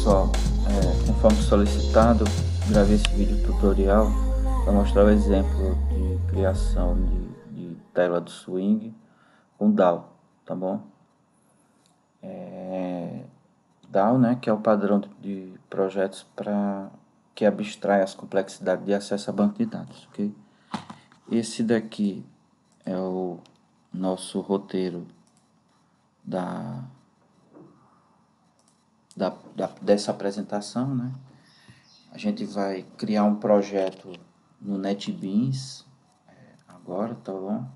pessoal, conforme solicitado, gravei esse vídeo tutorial para mostrar o exemplo de criação de tela do Swing com DAW, tá bom? DAW, né, que é o padrão de projetos que abstrai as complexidades de acesso a banco de dados, ok? Esse daqui é o nosso roteiro dessa apresentação, né? A gente vai criar um projeto no NetBeans agora, tá bom?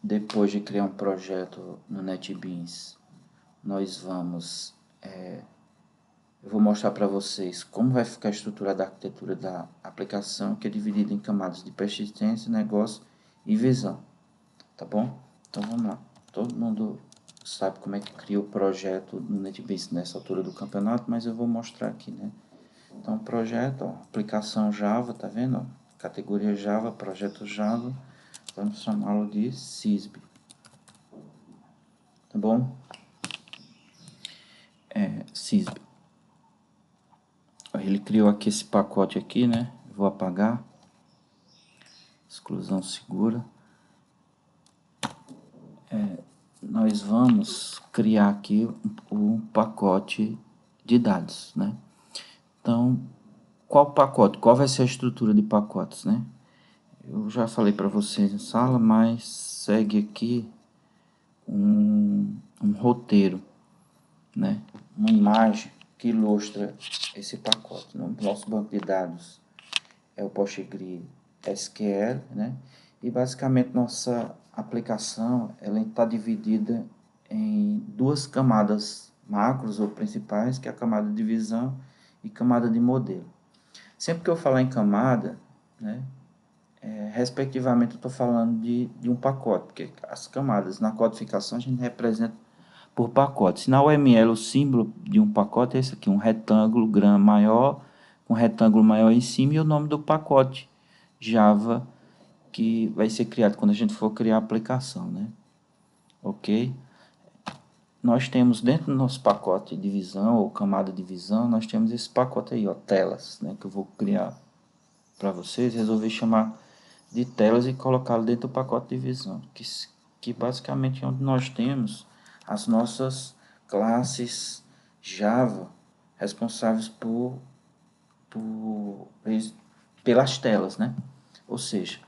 Depois de criar um projeto no NetBeans, nós vamos... eu vou mostrar para vocês como vai ficar a estrutura da arquitetura da aplicação, que é dividida em camadas de persistência, negócio e visão, tá bom? Então vamos lá. Todo mundo sabe como é que cria o projeto no NetBeans nessa altura do campeonato, mas eu vou mostrar aqui, né? Então, projeto, ó, aplicação Java, tá vendo? Ó? Categoria Java, projeto Java, vamos chamá-lo de SYSB, tá bom? SYSB. Ele criou aqui esse pacote aqui, né? Vou apagar. Exclusão segura. Nós vamos criar aqui um pacote de dados, né? Então, qual pacote? Qual vai ser a estrutura de pacotes, né? Eu já falei para vocês em sala, mas segue aqui um roteiro, né? Uma imagem que ilustra esse pacote. No nosso banco de dados é o PostgreSQL, né? E basicamente nossa aplicação ela está dividida em duas camadas macros ou principais, que é a camada de visão e camada de modelo. Sempre que eu falar em camada, né, respectivamente eu estou falando de um pacote, porque as camadas na codificação a gente representa por pacotes. Na UML o símbolo de um pacote é esse aqui, um retângulo maior, um retângulo maior em cima e o nome do pacote Java que vai ser criado quando a gente for criar a aplicação, né? Ok? Nós temos dentro do nosso pacote de visão ou camada de visão, nós temos esse pacote aí, ó, telas, né? Que eu vou criar para vocês. Resolvi chamar de telas e colocá-lo dentro do pacote de visão, que basicamente é onde nós temos as nossas classes Java responsáveis pelas telas, né? Ou seja,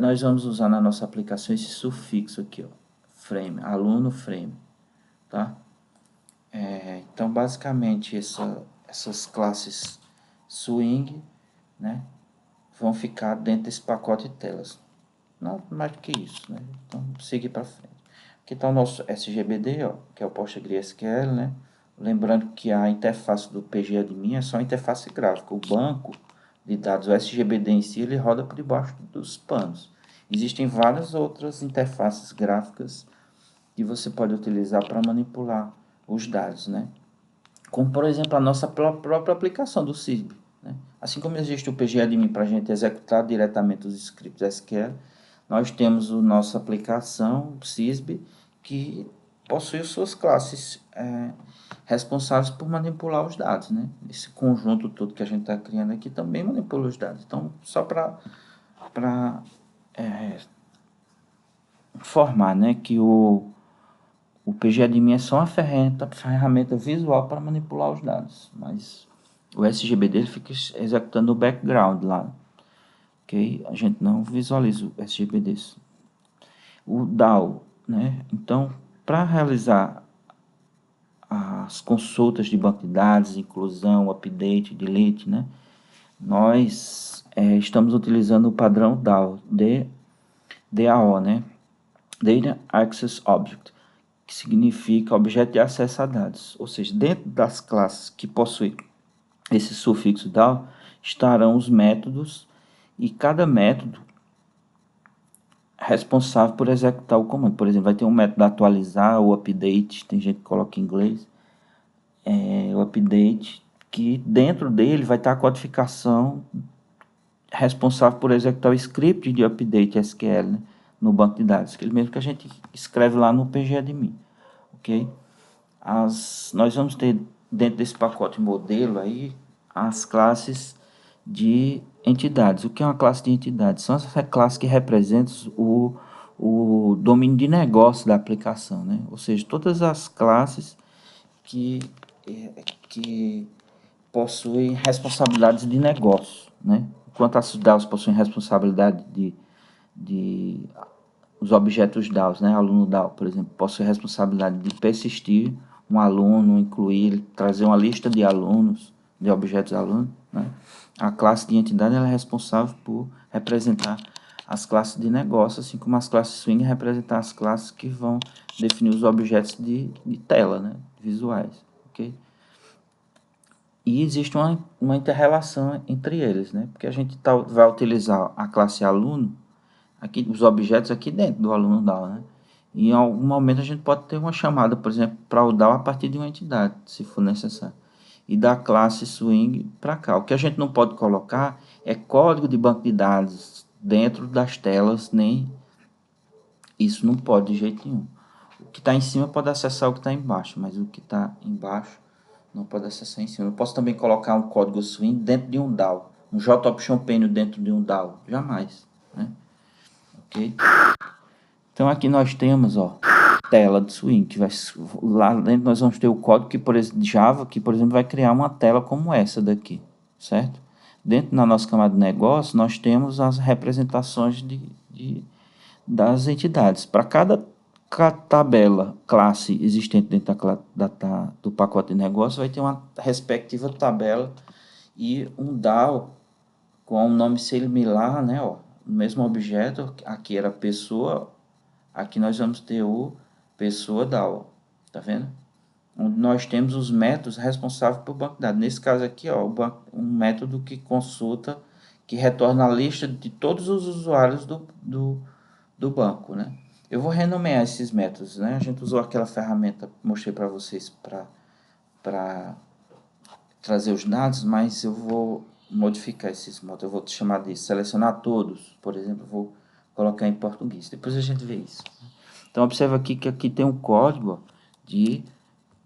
nós vamos usar na nossa aplicação esse sufixo aqui, ó, frame, aluno frame, tá? Então, basicamente, essas classes swing, né, vão ficar dentro desse pacote de telas. Não mais do que isso, né? Então, seguir para frente. Aqui está o nosso SGBD, ó, que é o PostgreSQL, né? Lembrando que a interface do PGAdmin é só a interface gráfica. O banco de dados, o SGBD em si, ele roda por debaixo dos panos. Existem várias outras interfaces gráficas que você pode utilizar para manipular os dados, né? Como, por exemplo, a nossa própria aplicação do SYSB, né? Assim como existe o PGAdmin para a gente executar diretamente os scripts SQL, nós temos a nossa aplicação SYSB, que possui suas classes responsáveis por manipular os dados, né? Esse conjunto todo que a gente está criando aqui também manipula os dados. Então, só para informar, né, que o PGAdmin é só uma ferramenta visual para manipular os dados, mas o SGBD ele fica executando o background lá, ok? A gente não visualiza o SGBD. O DAO, né? Então, para realizar as consultas de banco de dados, inclusão, update, delete, né? Nós estamos utilizando o padrão DAO, DAO, né? Data Access Object, que significa objeto de acesso a dados. Ou seja, dentro das classes que possuem esse sufixo DAO, estarão os métodos e cada método responsável por executar o comando. Por exemplo, vai ter um método atualizar ou update, tem gente que coloca em inglês, o update, que dentro dele vai estar a codificação responsável por executar o script de update SQL, né, no banco de dados, aquele mesmo que a gente escreve lá no PGAdmin, ok? Nós vamos ter dentro desse pacote modelo aí as classes de entidades. O que é uma classe de entidades? São essas classes que representam o domínio de negócio da aplicação, né? Ou seja, todas as classes que, que possuem responsabilidades de negócio, né? Enquanto as DAOs possuem responsabilidade de os objetos DAOs, né? Aluno DAO, por exemplo, possui responsabilidade de persistir um aluno, incluir, trazer uma lista de alunos, de objetos alunos, né? A classe de entidade ela é responsável por representar as classes de negócio, assim como as classes swing representar as classes que vão definir os objetos de tela, né? Visuais, ok? E existe uma inter-relação entre eles, né? Porque a gente vai utilizar a classe aluno, aqui, os objetos aqui dentro do aluno DAO, né? E em algum momento a gente pode ter uma chamada, por exemplo, para o DAO a partir de uma entidade, se for necessário. E da classe swing para cá. O que a gente não pode colocar é código de banco de dados dentro das telas, nem isso não pode de jeito nenhum. O que está em cima pode acessar o que está embaixo, mas o que está embaixo não pode acessar em cima. Eu posso também colocar um código swing dentro de um DAO, um JOption Pane dentro de um DAO, jamais, né? Ok? Então aqui nós temos, ó, tela de swing, que vai lá dentro nós vamos ter o código que por exemplo Java, que por exemplo vai criar uma tela como essa daqui, certo? Dentro da nossa camada de negócio nós temos as representações das entidades. Para cada tabela, classe existente dentro do pacote de negócio vai ter uma respectiva tabela e um DAO com um nome similar, né? Ó, o mesmo objeto, aqui era pessoa. Aqui nós vamos ter o pessoa DAO, tá vendo? Onde nós temos os métodos responsáveis por banco de dados. Nesse caso aqui, ó, um método que consulta, que retorna a lista de todos os usuários do banco, né? Eu vou renomear esses métodos, né? A gente usou aquela ferramenta que mostrei para vocês para trazer os dados, mas eu vou modificar esses métodos. Eu vou chamar de selecionar todos, por exemplo, vou colocar em português. Depois a gente vê isso. Então, observa aqui que aqui tem um código de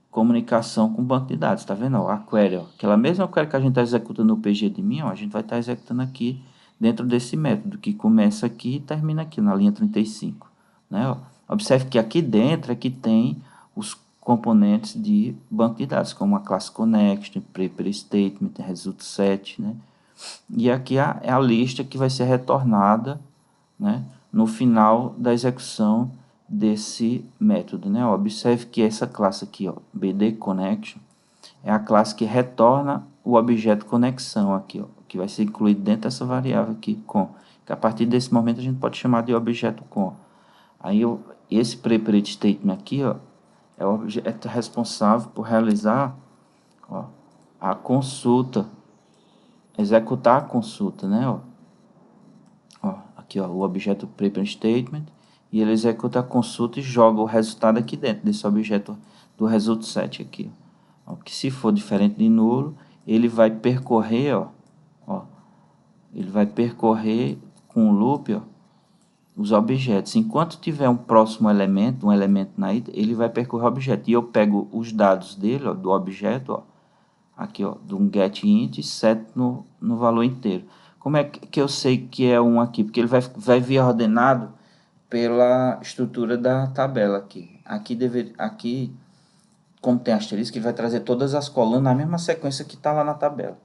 comunicação com o banco de dados, tá vendo? Ó, a query, ó, aquela mesma query que a gente está executando no PG de mim, ó, a gente vai estar executando aqui dentro desse método, que começa aqui e termina aqui, na linha 35, né? Ó. Observe que aqui dentro é que tem os componentes de banco de dados, como a classe connection, prepare statement, result set, né? E aqui é a lista que vai ser retornada, né, no final da execução desse método, né? Observe que essa classe aqui, ó, BD Connection, é a classe que retorna o objeto conexão aqui, ó, que vai ser incluído dentro dessa variável aqui, com, que a partir desse momento a gente pode chamar de objeto com. Aí esse preparate statement aqui, ó, é o objeto responsável por realizar, ó, a consulta, executar a consulta, né? Ó, aqui, ó, o objeto prepare statement, e ele executa a consulta e joga o resultado aqui dentro desse objeto do result set aqui. Ó, que se for diferente de nulo, ele vai percorrer, ó, ele vai percorrer com o loop, ó, os objetos. Enquanto tiver um próximo elemento, um elemento na ida, ele vai percorrer o objeto. E eu pego os dados dele, ó, do objeto, ó, aqui, ó, de um getInt e set no valor inteiro. Como é que eu sei que é um aqui? Porque ele vai vir ordenado pela estrutura da tabela aqui. Aqui, como tem asterisco, ele vai trazer todas as colunas na mesma sequência que está lá na tabela.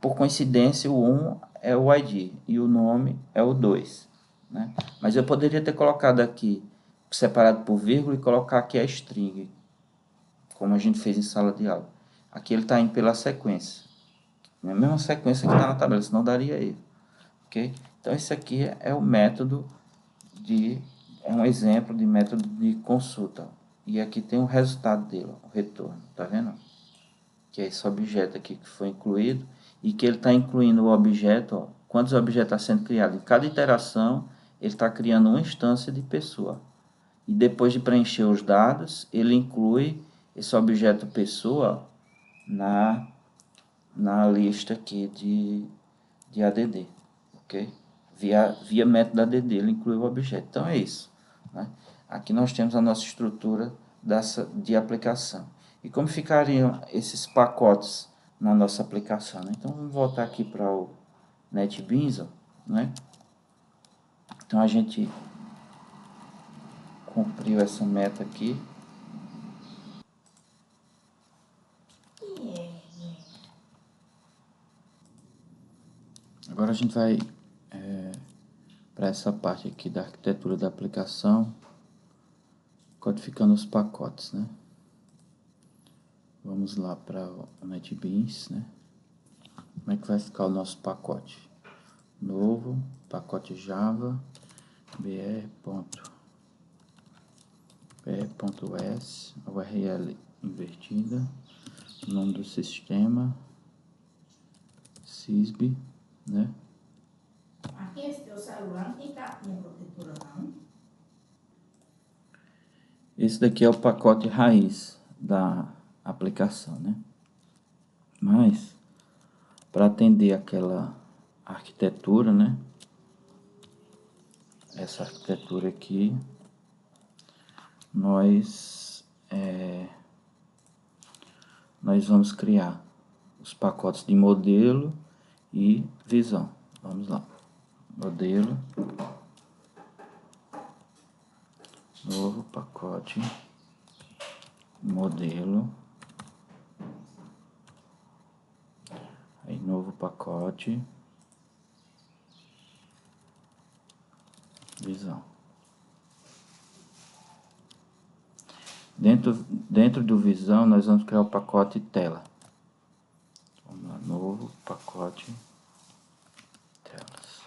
Por coincidência, o 1 é o ID e o nome é o 2. Né? Mas eu poderia ter colocado aqui, separado por vírgula, e colocar aqui a string, como a gente fez em sala de aula. Aqui ele está indo pela sequência. Na mesma sequência que está na tabela, senão daria erro. Ok? Então, esse aqui é o método é um exemplo de método de consulta. E aqui tem o resultado dele, ó, o retorno. Tá vendo? Que é esse objeto aqui que foi incluído. E que ele está incluindo o objeto, ó, quantos objetos estão sendo criados. Em cada iteração, ele está criando uma instância de pessoa. E depois de preencher os dados, ele inclui esse objeto pessoa na lista aqui de ADD, ok? Via método ADD, ele inclui o objeto. Então, é isso. Né? Aqui nós temos a nossa estrutura de aplicação. E como ficariam esses pacotes na nossa aplicação, né? Então vamos voltar aqui para o NetBeans, né? Então a gente cumpriu essa meta aqui. Agora a gente vai para essa parte aqui da arquitetura da aplicação, codificando os pacotes, né? Vamos lá para o NetBeans, né? Como é que vai ficar o nosso pacote? Novo, pacote Java, br.s, URL invertida, nome do sistema, sysb, né? Aqui esse teu celular não tem capinha protetora não? Esse daqui é o pacote raiz da aplicação, né? Mas, para atender aquela arquitetura, né? Essa arquitetura aqui, nós vamos criar os pacotes de modelo e visão. Vamos lá. Modelo, novo pacote, modelo, aí novo pacote, visão. Dentro do visão, nós vamos criar o pacote tela. Vamos lá, novo pacote telas.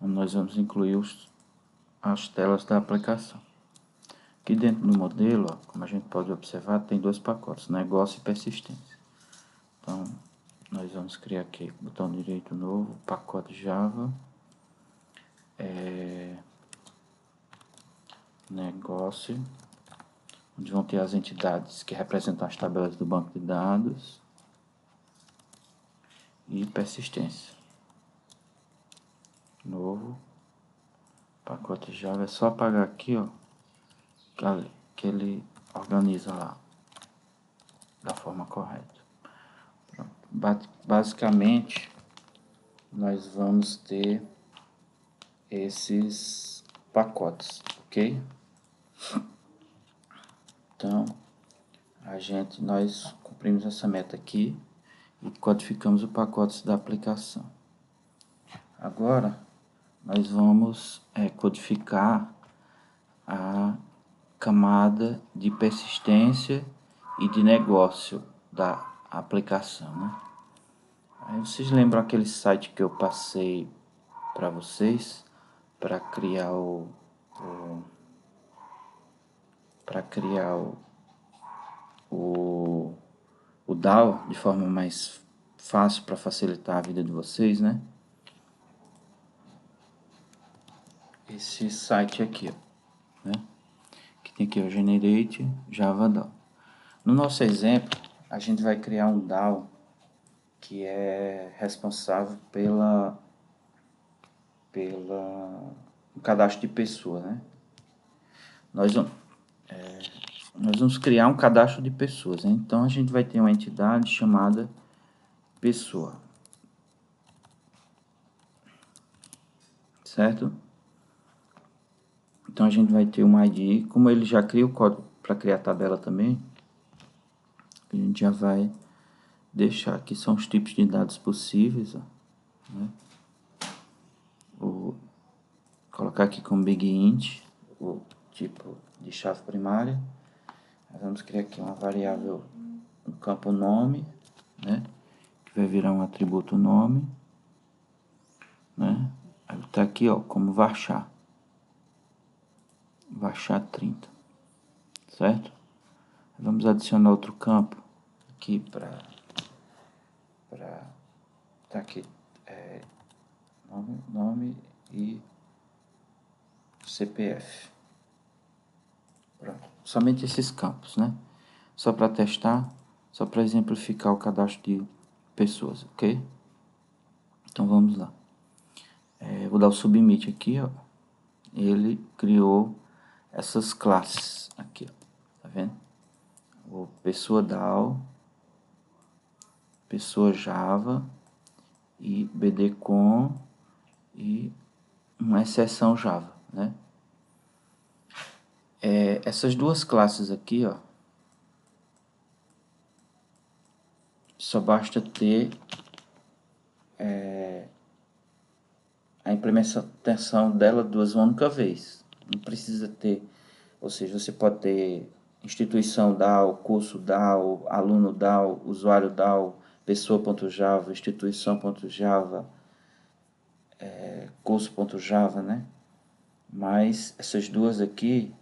Nós vamos incluir as telas da aplicação. Aqui dentro do modelo, ó, como a gente pode observar, tem dois pacotes, negócio e persistência. Então, nós vamos criar aqui, botão direito novo, pacote Java, negócio, onde vão ter as entidades que representam as tabelas do banco de dados e persistência. Novo, pacote Java, é só apagar aqui, ó, que ele organiza lá da forma correta. Basicamente, nós vamos ter esses pacotes, ok? Então, nós cumprimos essa meta aqui e codificamos os pacotes da aplicação. Agora, nós vamos codificar a camada de persistência e de negócio da aplicação, né? Aí vocês lembram aquele site que eu passei para vocês para criar o DAO de forma mais fácil para facilitar a vida de vocês, né? Esse site aqui, ó, né? Que tem aqui o Generate Java DAO. No nosso exemplo, a gente vai criar um DAO que é responsável pelo cadastro de pessoa, né? Nós vamos criar um cadastro de pessoas, né? Então a gente vai ter uma entidade chamada pessoa, certo? Então a gente vai ter um ID, como ele já cria o código para criar a tabela também, a gente já vai deixar aqui são os tipos de dados possíveis, ó, né? Vou colocar aqui como BigInt o tipo de chave primária. Nós vamos criar aqui uma variável, um campo nome, né? Que vai virar um atributo nome, né? Aí tá aqui, ó, como varchar 30, certo? Vamos adicionar outro campo aqui para tá aqui nome e CPF. Pronto. Somente esses campos, né? Só para testar, só para exemplificar o cadastro de pessoas, ok? Então vamos lá. Vou dar o submit aqui, ó, ele criou essas classes aqui, ó, tá vendo? O pessoa DAO, pessoa Java e BDCon e uma exceção Java, né? Essas duas classes aqui, ó, só basta ter a implementação dela duas uma única vez. Não precisa ter, ou seja, você pode ter instituição DAO, curso DAO, aluno DAO, usuário DAO, pessoa.java, instituição.java, curso.java, né? Mas essas duas aqui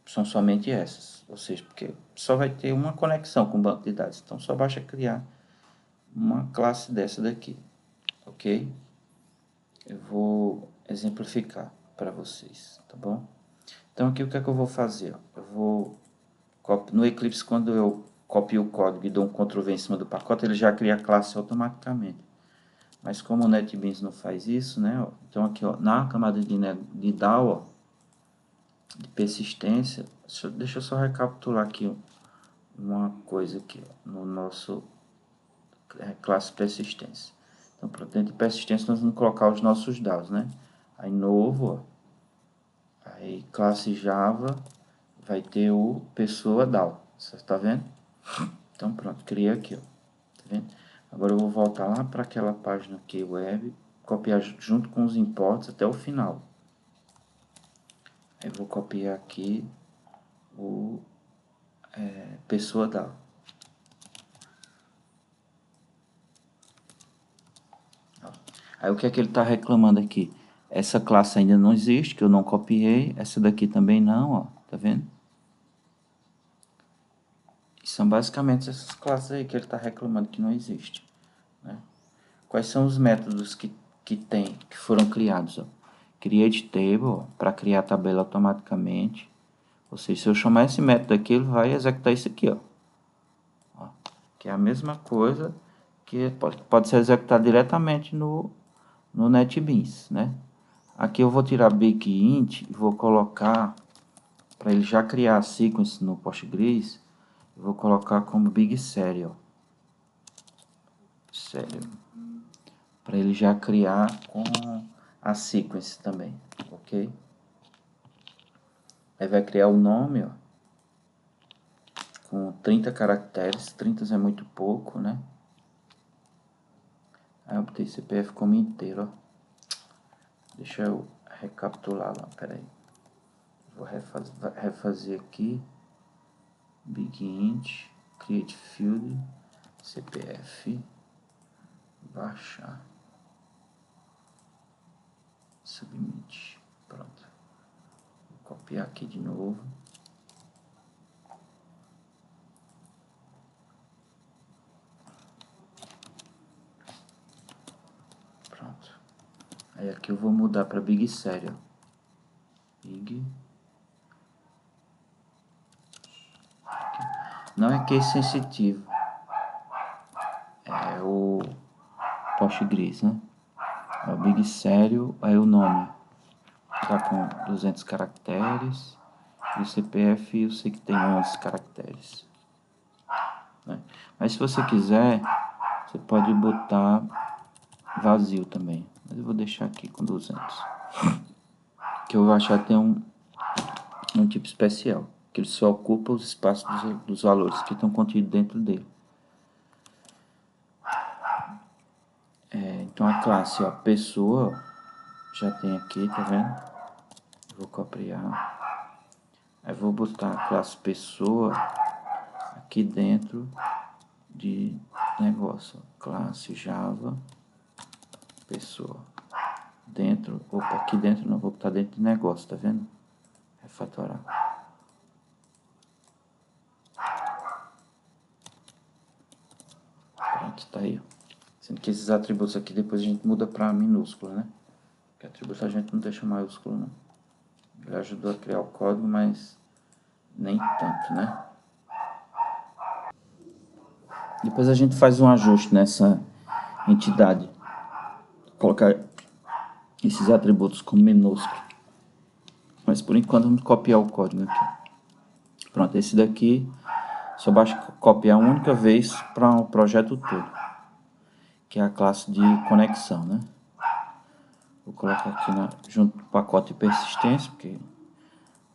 são somente essas, ou seja, porque só vai ter uma conexão com o banco de dados, então só basta criar uma classe dessa daqui, ok? Eu vou exemplificar para vocês, tá bom? Então aqui o que é que eu vou fazer? Eu vou, no Eclipse, quando eu copio o código e dou um Ctrl V em cima do pacote, ele já cria a classe automaticamente. Mas como o NetBeans não faz isso, né? Então aqui, ó, na camada de DAO, ó, de persistência, deixa eu só recapitular aqui uma coisa aqui, ó, no nosso classe persistência. Então, para dentro de persistência, nós vamos colocar os nossos dados, né? Aí, novo, ó, aí classe Java, vai ter o pessoa DAO, você está vendo? Então, pronto, criei aqui, ó, tá vendo? Agora eu vou voltar lá para aquela página aqui, web, copiar junto com os imports até o final. Aí vou copiar aqui o pessoa DAO. Aí o que é que ele está reclamando aqui? Essa classe ainda não existe, que eu não copiei. Essa daqui também não, ó. Tá vendo? E são basicamente essas classes aí que ele está reclamando que não existe, né? Quais são os métodos que foram criados, ó? Create table, para criar a tabela automaticamente. Ou seja, se eu chamar esse método aqui, ele vai executar isso aqui, ó. Que é a mesma coisa que pode ser executado diretamente no NetBeans, né? Aqui eu vou tirar big int e vou colocar, para ele já criar a sequence no Postgres, eu vou colocar como big serial. Para ele já criar com a sequence também, ok? Aí vai criar o nome, ó, com 30 caracteres, 30 é muito pouco, né? Aí eu botei CPF como inteiro, ó. Deixa eu recapitular lá, peraí. Vou refazer aqui. Big int, create field, CPF, baixar, submit. Pronto. Vou copiar aqui de novo. Pronto. Aí aqui eu vou mudar para Big Serial. Big. Não é case sensitivo. É o Postgres, né? É o Big Serial, aí o nome. Tá com 200 caracteres. E o CPF eu sei que tem 11 caracteres, né? Mas se você quiser, você pode botar vazio também. Mas eu vou deixar aqui com 200. Que eu vou achar que tem um tipo especial. Que ele só ocupa os espaços dos valores que estão contidos dentro dele. Então a classe, ó, pessoa, já tem aqui, tá vendo? Vou copiar. Aí vou botar a classe pessoa aqui dentro de negócio. Classe Java, pessoa. Dentro, opa, aqui dentro não, vou botar dentro de negócio, tá vendo? Refatorar. Pronto, tá aí, ó. Sendo que esses atributos aqui depois a gente muda para minúsculo, né? Porque atributo a gente não deixa maiúsculo, não. Ele ajudou a criar o código, mas nem tanto, né? Depois a gente faz um ajuste nessa entidade. Colocar esses atributos como minúsculo. Mas por enquanto vamos copiar o código aqui. Pronto, esse daqui só basta copiar uma única vez para o projeto todo, que é a classe de conexão, né? Vou colocar aqui junto do pacote de persistência, porque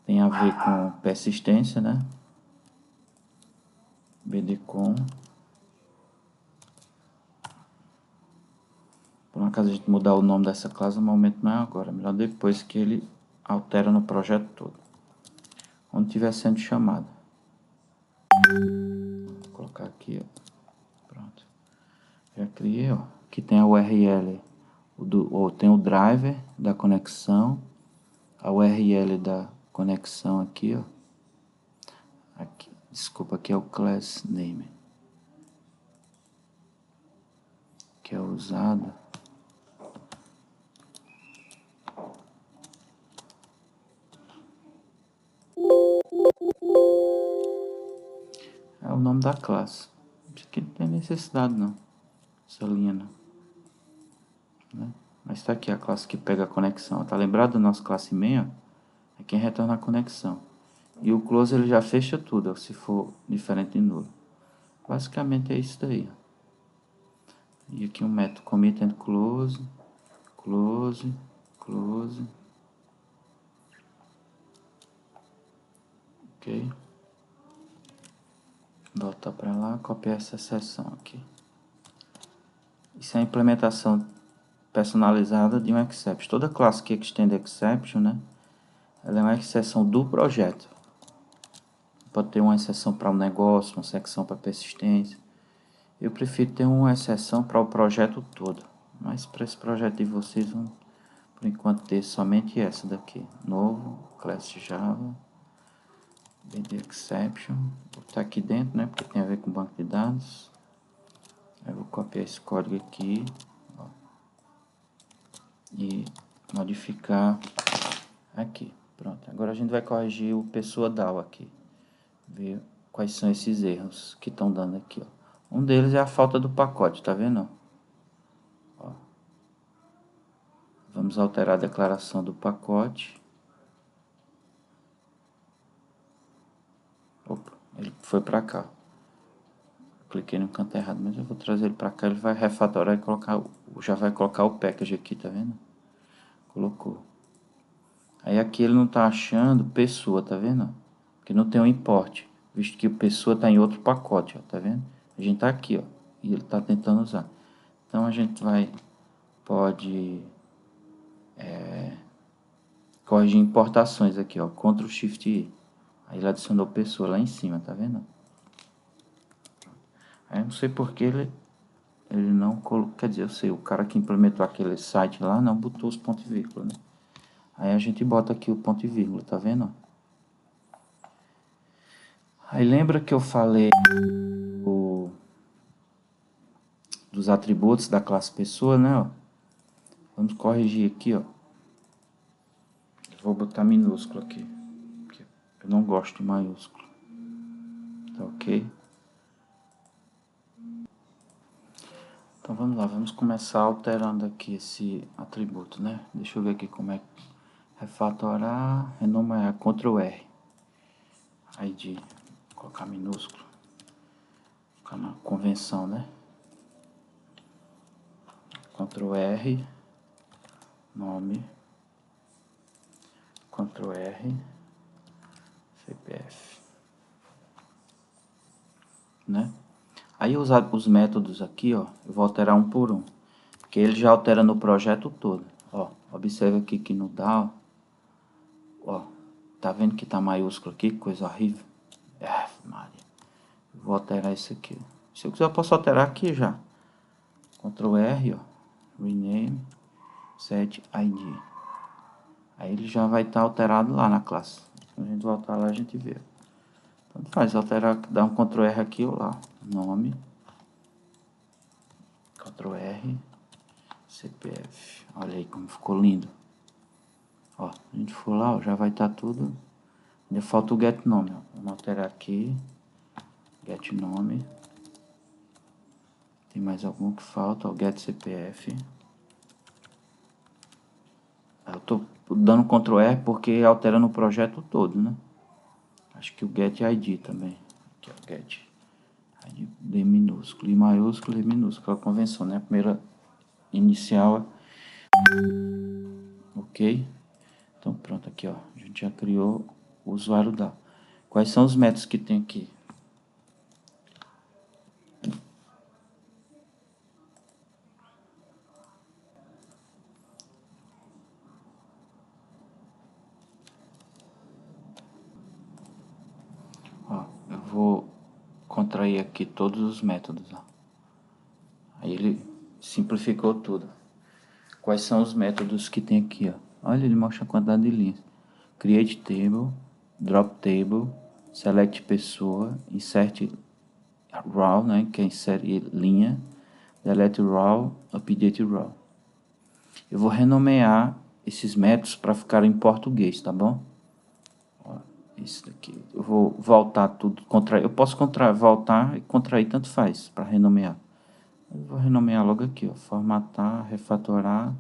tem a ver com persistência, né? bdcon. Por um acaso a gente mudar o nome dessa classe, no momento não é agora, é melhor depois que ele altera no projeto todo, onde estiver sendo chamado. Vou colocar aqui, ó. Pronto. Já criei, ó. Aqui tem a URL, tem o driver da conexão, a URL da conexão aqui, ó. Aqui, desculpa, aqui é o class name, que é usado. É o nome da classe. Isso aqui não tem necessidade não, essa linha não, né? Mas está aqui a classe que pega a conexão. Tá lembrado da nossa classe main, ó? É quem retorna a conexão. E o close ele já fecha tudo, ó, se for diferente de nulo. Basicamente é isso daí, ó. E aqui um método commit and close, close, close. Ok. Voltar para lá, copiar essa seção aqui. Isso é a implementação personalizada de um exception. Toda classe que extende exception, né? Ela é uma exceção do projeto. Pode ter uma exceção para um negócio, uma secção para persistência. Eu prefiro ter uma exceção para o projeto todo. Mas para esse projeto de vocês, vão, por enquanto, ter somente essa daqui. Novo, class Java, bd exception. Vou botar aqui dentro, né? Porque tem a ver com banco de dados. Aí eu vou copiar esse código aqui, ó, e modificar aqui. Pronto. Agora a gente vai corrigir o pessoa DAO aqui. Ver quais são esses erros que estão dando aqui, ó. Um deles é a falta do pacote, tá vendo? Ó. Vamos alterar a declaração do pacote. Opa, ele foi para cá. Cliquei no canto errado, mas eu vou trazer ele para cá. Ele vai refatorar e colocar, já vai colocar o package aqui, tá vendo? Colocou. Aí aqui ele não tá achando pessoa, tá vendo? Porque não tem um import, visto que o pessoa tá em outro pacote, ó, tá vendo? A gente tá aqui, ó, e ele tá tentando usar. Então a gente pode corrigir importações aqui, ó, Ctrl Shift I. Aí ele adicionou pessoa lá em cima, tá vendo? Aí eu não sei porque ele não colocou, quer dizer, eu sei, o cara que implementou aquele site lá não botou os pontos e vírgula, né? Aí a gente bota aqui o ponto e vírgula, tá vendo? Aí lembra que eu falei dos atributos da classe pessoa, né? Ó? Vamos corrigir aqui, ó. Vou botar minúsculo aqui, porque eu não gosto de maiúsculo. Tá ok? Então vamos lá, vamos começar alterando aqui esse atributo, né? Deixa eu ver aqui como é que refatorar, renomear, Ctrl R. ID, colocar minúsculo, colocar na convenção, né? Ctrl R, nome, Ctrl R, CPF, né? Aí os métodos aqui, ó, eu vou alterar um por um, porque ele já altera no projeto todo. Ó, observa aqui que no DAO, ó, tá vendo que tá maiúsculo aqui, coisa horrível. Maria. Vou alterar isso aqui. Se eu quiser eu posso alterar aqui já. Ctrl R, ó, rename, set ID. Aí ele já vai estar alterado lá na classe. Quando a gente voltar lá a gente vê. Então faz alterar, dá um Ctrl R aqui ou lá. Nome, Ctrl R, CPF. Olha aí como ficou lindo. Ó, se a gente for lá, ó, já vai estar tudo. Ainda falta o get nome, ó. Vamos alterar aqui. Get nome. Tem mais algum que falta, ó, get CPF. tô dando Ctrl R porque altera no projeto todo, né? Acho que o get ID também. Aqui, ó, get ID D minúsculo, I maiúsculo, E minúsculo. A convenção, né? A primeira inicial. Ok? Então pronto, aqui ó. A gente já criou o usuário da. Quais são os métodos que tem aqui? Ó, eu vou contrair aqui todos os métodos, ó. Aí ele simplificou tudo. Quais são os métodos que tem aqui, ó? Olha, ele mostra a quantidade de linhas. Create table, drop table, select pessoa, insert row, né, que é insere linha, delete row, update row. Eu vou renomear esses métodos para ficar em português, tá bom? Ó, esse daqui. Eu vou voltar tudo, contrair. Eu posso voltar e contrair, tanto faz, para renomear. Eu vou renomear logo aqui, ó, formatar, refatorar,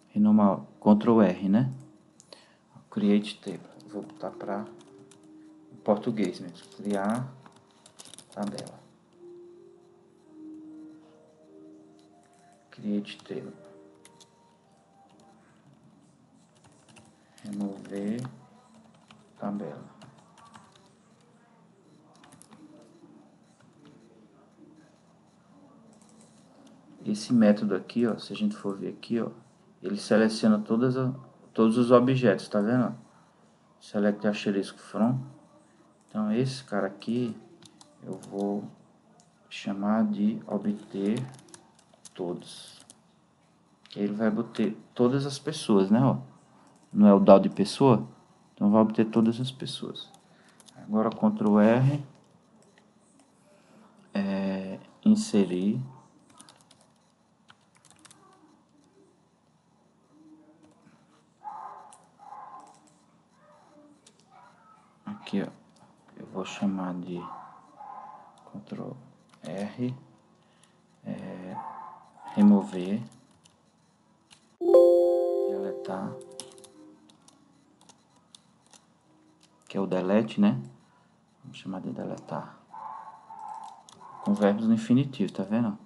renomear, Ctrl R, né? Create table. Vou botar para português mesmo. Criar tabela. Create table. Remover tabela. Esse método aqui, ó, se a gente for ver aqui, ó, ele seleciona todos os objetos, tá vendo? Select asterisco from. Então esse cara aqui eu vou chamar de obter todos. Que ele vai obter todas as pessoas, né, ó? Não é o DAO de pessoa? Então vai obter todas as pessoas. Agora Ctrl R, inserir. Aqui, ó, eu vou chamar de Ctrl R, remover, deletar, que é o delete, né? Vamos chamar de deletar. Com verbos no infinitivo, tá vendo?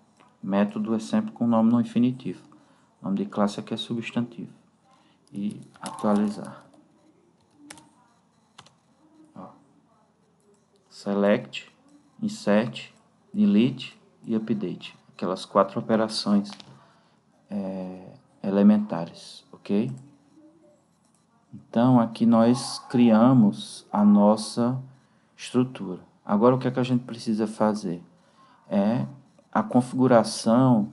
Método é sempre com nome no infinitivo. O nome de classe aqui é substantivo. E atualizar. Ó. Select, insert, delete e update. Aquelas 4 operações elementares, ok? Então aqui nós criamos a nossa estrutura. Agora o que é que a gente precisa fazer? É a configuração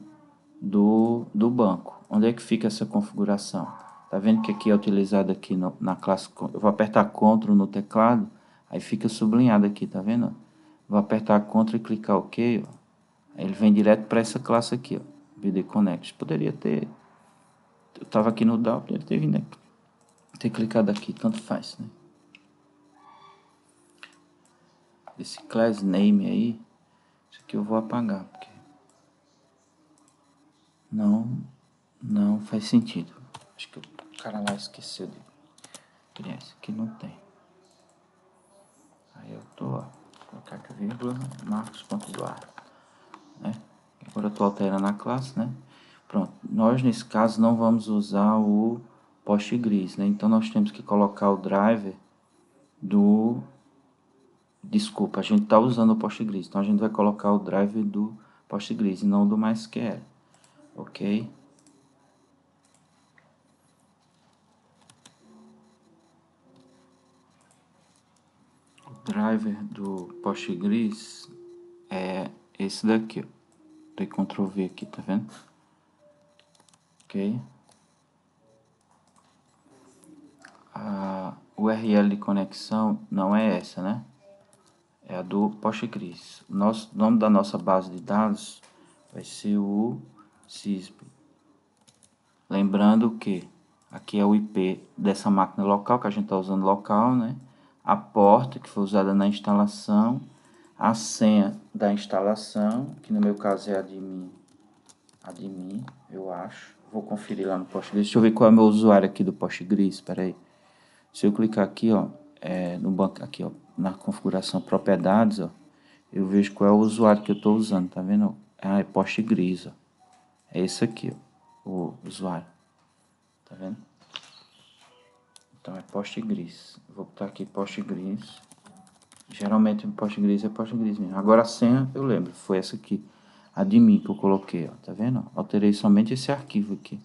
do banco. Onde é que fica essa configuração? Tá vendo que aqui é utilizado aqui na classe. Eu vou apertar Ctrl no teclado, aí fica sublinhado aqui, tá vendo? Vou apertar Ctrl e clicar OK, ó. Aí ele vem direto para essa classe aqui, ó, BD Connect. Poderia ter, eu tava aqui no DAO, poderia ter vindo aqui, ter clicado aqui, tanto faz, né? Esse class name aí, isso aqui eu vou apagar, porque não faz sentido. Acho que o cara lá esqueceu de criar isso aqui, não tem. Aí eu tô, ó, colocar aqui vírgula, Marcos.Eduardo, né? Agora eu tô alterando a classe, né? Pronto, nós nesse caso não vamos usar o Postgres, né? Então nós temos que colocar o driver do... Desculpa, a gente tá usando o Postgres, então a gente vai colocar o driver do Postgres e não do MySQL, ok? Driver do Postgres é esse daqui, ó. Tem Ctrl V aqui, tá vendo? Ok. A URL de conexão não é essa, né? É a do Postgres. O nome da nossa base de dados vai ser o CISB. Lembrando que aqui é o IP dessa máquina local, que a gente está usando local, né? A porta que foi usada na instalação, a senha da instalação, que no meu caso é admin, eu acho. vou conferir lá no Postgres. Deixa eu ver qual é o meu usuário aqui do Postgres, espera aí. Se eu clicar aqui, ó, no banco, aqui, ó, na configuração propriedades, ó, eu vejo qual é o usuário que eu estou usando, tá vendo? Ah, é Postgres, ó. É esse aqui, ó, o usuário. Tá vendo? Então é Postgres. Vou botar aqui Postgres. Geralmente o Postgres é Postgres mesmo. Agora a senha, eu lembro, foi essa aqui. Admin que eu coloquei, ó. Tá vendo? Alterei somente esse arquivo aqui.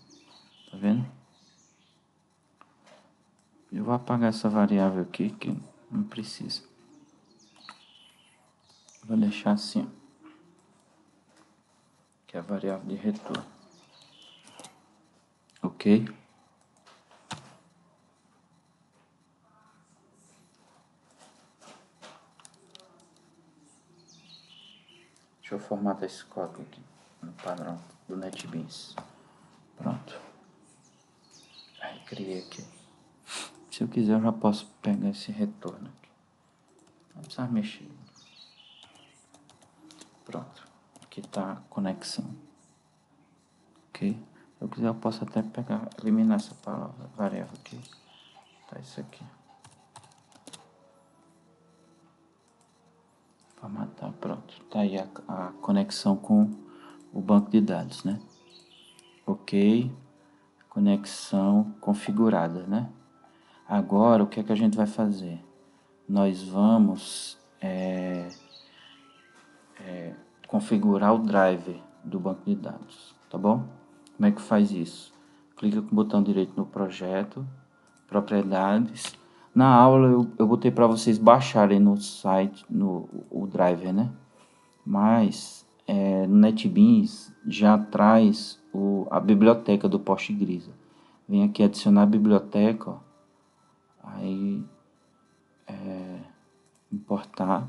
Tá vendo? Eu vou apagar essa variável aqui, que não precisa. Vou deixar assim, ó, que é a variável de retorno. Ok? Deixa eu formatar esse código aqui no padrão do NetBeans. Pronto. Aí criei aqui. Se eu quiser, eu já posso pegar esse retorno aqui. Não precisa mexer. Pronto. Aqui está a conexão. Ok? Se eu quiser, eu posso até pegar, eliminar essa palavra, variável aqui. Tá isso aqui. Formatar, pronto. Tá aí a conexão com o banco de dados, né? Ok. Conexão configurada, né? Agora, o que é que a gente vai fazer? Nós vamos configurar o driver do banco de dados, tá bom? Como é que faz isso? Clica com o botão direito no projeto, propriedades. Na aula eu botei para vocês baixarem no site o driver, né? Mas no NetBeans já traz a biblioteca do Postgres. Vem aqui adicionar a biblioteca, ó. Aí importar.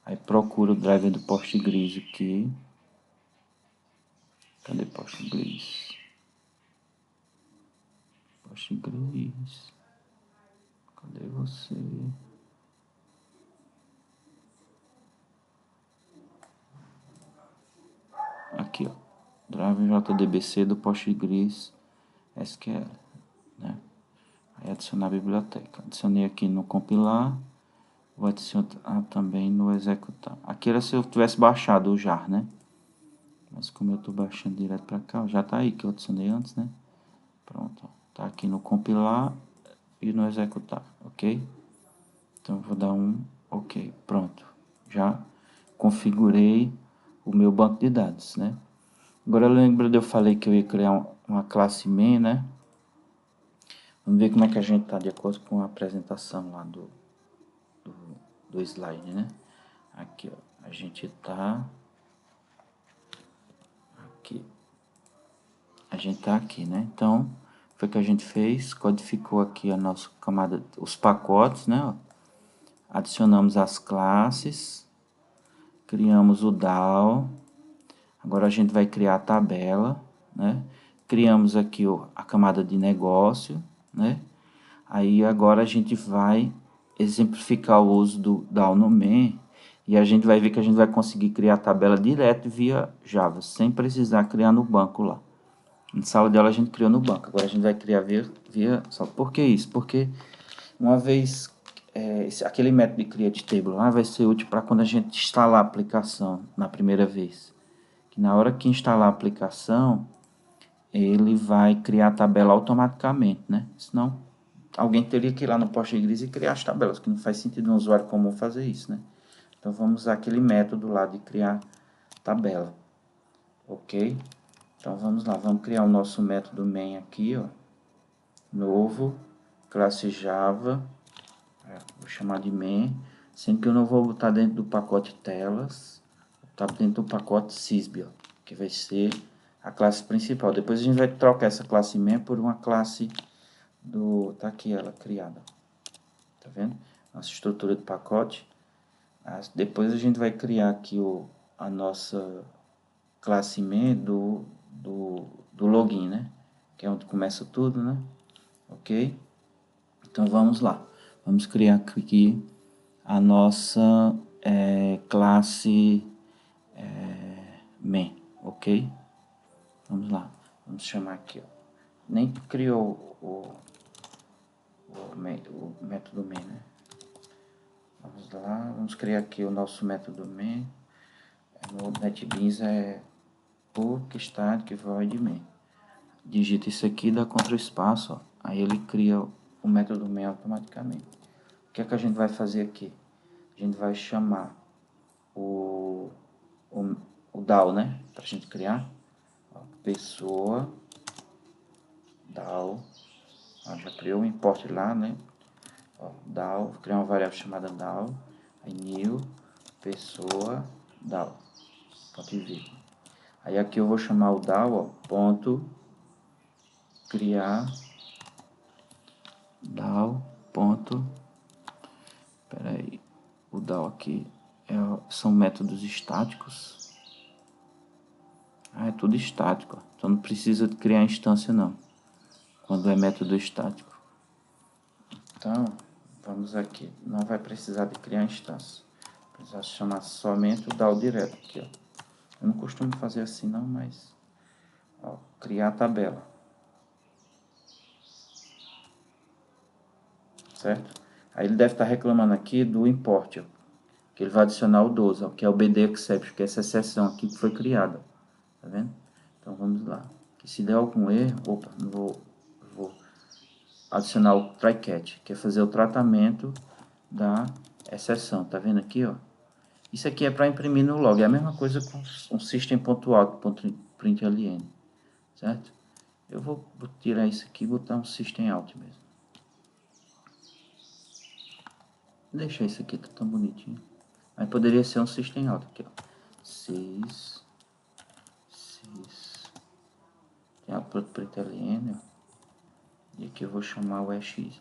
Aí procura o driver do Postgres aqui. Cadê Postgres? Postgres. Cadê você? Aqui, ó. Driver JDBC do Postgres SQL, né? Aí adicionar a biblioteca. Adicionei aqui no compilar. Vou adicionar também no executar. Aqui era se eu tivesse baixado o jar, né? Mas como eu tô baixando direto para cá, já tá aí que eu adicionei antes, né? Pronto, ó. Tá aqui no compilar e no executar, ok? Então eu vou dar um ok, pronto. Já configurei o meu banco de dados, né? Agora lembra de eu falei que eu ia criar uma classe main, né? Vamos ver como é que a gente tá de acordo com a apresentação lá do slide, né? Aqui, ó, a gente tá aqui. A gente tá aqui, né? Então, foi o que a gente fez, codificou aqui a nossa camada, os pacotes, né? Ó. Adicionamos as classes, criamos o DAO. Agora a gente vai criar a tabela, né? Criamos aqui a camada de negócio, né? Aí agora a gente vai exemplificar o uso do DAO no main e a gente vai ver que a gente vai conseguir criar a tabela direto via Java, sem precisar criar no banco lá. Na sala de aula a gente criou no banco, agora a gente vai criar via por que isso? Porque uma vez aquele método de create table lá vai ser útil para quando a gente instalar a aplicação na primeira vez. Que na hora que instalar a aplicação, ele vai criar a tabela automaticamente, né? Senão alguém teria que ir lá no Postgres e criar as tabelas, que não faz sentido um usuário comum fazer isso, né? Então vamos usar aquele método lá de criar tabela, ok? Então vamos lá, vamos criar o nosso método main aqui, ó, novo, classe Java, vou chamar de main, sendo que eu não vou botar dentro do pacote telas, vou botar dentro do pacote sysb, ó, que vai ser a classe principal. Depois a gente vai trocar essa classe main por uma classe tá aqui ela criada, tá vendo? Nossa estrutura de pacote. Depois a gente vai criar aqui a nossa classe main do login, né? Que é onde começa tudo, né? Ok? Então vamos lá. Vamos criar aqui a nossa classe main, ok? Vamos lá. Vamos chamar aqui, ó. Nem criou o método main, né? Vamos lá, vamos criar aqui o nosso método main. No NetBeans é hook static void main. Digita isso aqui, dá Ctrl espaço, ó. Aí ele cria o método main automaticamente. O que é que a gente vai fazer aqui? A gente vai chamar o DAO, né? Pra gente criar. Ó, pessoa DAO. Ó, já criou um import lá, né? Ó, DAO, vou criar uma variável chamada DAO. Aí new pessoa DAO. Ponto e vírgula. Aí aqui eu vou chamar o DAO, ó, ponto criar DAO ponto. Espera aí, o DAO aqui são métodos estáticos. Ah, é tudo estático, então não precisa criar instância não, quando é método estático. Então, vamos aqui, não vai precisar de criar instância. Precisar chamar somente o DAO direto aqui, ó. Eu não costumo fazer assim não, mas ó, criar tabela. Certo? Aí ele deve estar reclamando aqui do import, ó, que ele vai adicionar o 12, ó, que é o BD exception, que é essa exceção aqui que foi criada. Tá vendo? Então vamos lá. Que se der algum erro, opa, não vou adicionar o try catch, que é fazer o tratamento da exceção. Tá vendo aqui, ó? Isso aqui é para imprimir no log. É a mesma coisa com um system.out.println, certo? Eu vou tirar isso aqui e botar um system out mesmo. Deixa isso aqui, tá tão bonitinho. Mas poderia ser um system out aqui, ó. Sys tem output.println, ó. E aqui eu vou chamar o EX.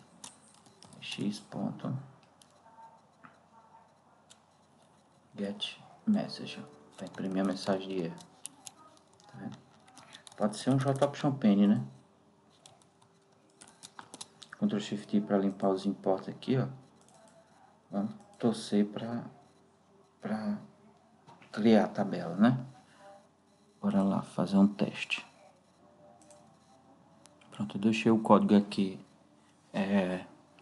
EX ponto get message, para imprimir a mensagem de erro. Tá vendo? Pode ser um JOption pane, né? Ctrl Shift I para limpar os imports aqui, ó. Vamos torcer para criar a tabela, né? Bora lá fazer um teste. Pronto, eu deixei o código aqui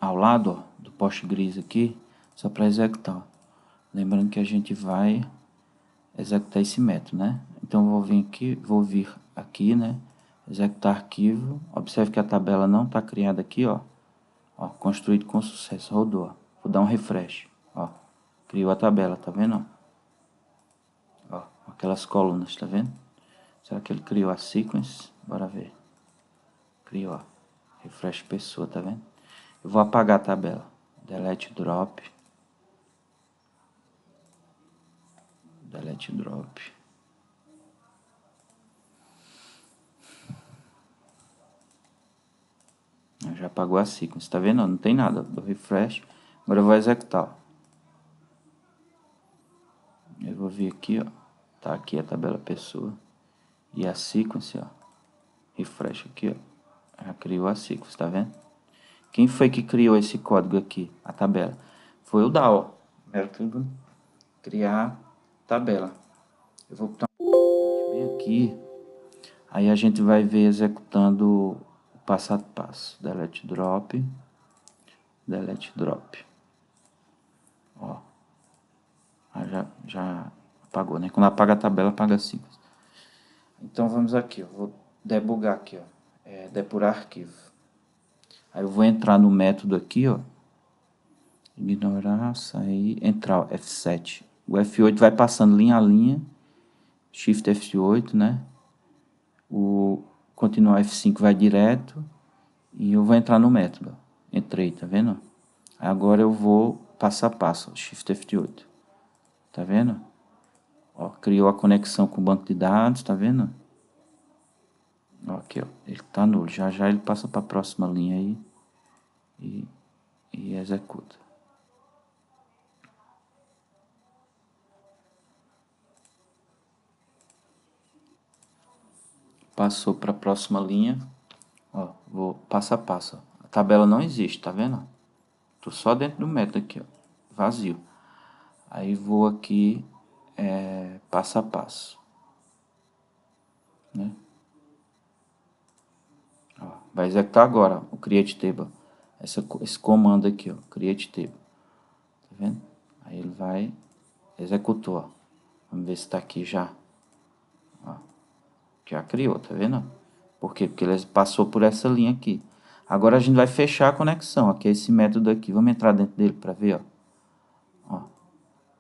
ao lado, ó, do poste gris aqui, só para executar. Lembrando que a gente vai executar esse método, né? Então vou vir aqui, né? Executar arquivo. Observe que a tabela não está criada aqui, ó. Ó, construído com sucesso, rodou. Vou dar um refresh, ó. Criou a tabela, tá vendo? Ó, aquelas colunas, tá vendo? Será que ele criou a sequence? Bora ver. Criou, ó. Refresh pessoa, tá vendo? Eu vou apagar a tabela. Delete drop. Delete drop. Já apagou a sequence, tá vendo? Não tem nada. Do refresh. Agora eu vou executar. Eu vou vir aqui, ó. Tá aqui a tabela pessoa. E a sequence, ó. Refresh aqui, ó. Já criou a sequence, tá vendo? Quem foi que criou esse código aqui? A tabela. Foi o DAO, ó. Método criar tabela. Eu vou botar bem aqui. Aí a gente vai ver executando o passo a passo. Delete drop. Delete drop. Ó. Já apagou, né? Quando apaga a tabela, apaga a sequence. Então vamos aqui. Eu vou debugar aqui, ó. Depurar arquivo. Aí eu vou entrar no método aqui, ó. Ignorar, sair, entrar, ó, F7. O F8 vai passando linha a linha. Shift F8, né? O continuar F5 vai direto. E eu vou entrar no método. Entrei, tá vendo? Agora eu vou passo a passo. Shift F8. Tá vendo? Ó, criou a conexão com o banco de dados, tá vendo? Ó, aqui, ó. Ele tá nulo. Já já ele passa para a próxima linha aí. E executa. Passou para a próxima linha. Ó, vou passo a passo. A tabela não existe, tá vendo? Tô só dentro do método aqui, ó. Vazio. Aí vou aqui, passo a passo. Né? Vai executar agora o create table. Esse comando aqui, ó, create table. Tá vendo? Aí ele vai, executou, ó. Vamos ver se tá aqui já. Ó, já criou, tá vendo? Por quê? Porque ele passou por essa linha aqui. Agora a gente vai fechar a conexão, ó, que é esse método aqui. Vamos entrar dentro dele para ver, ó.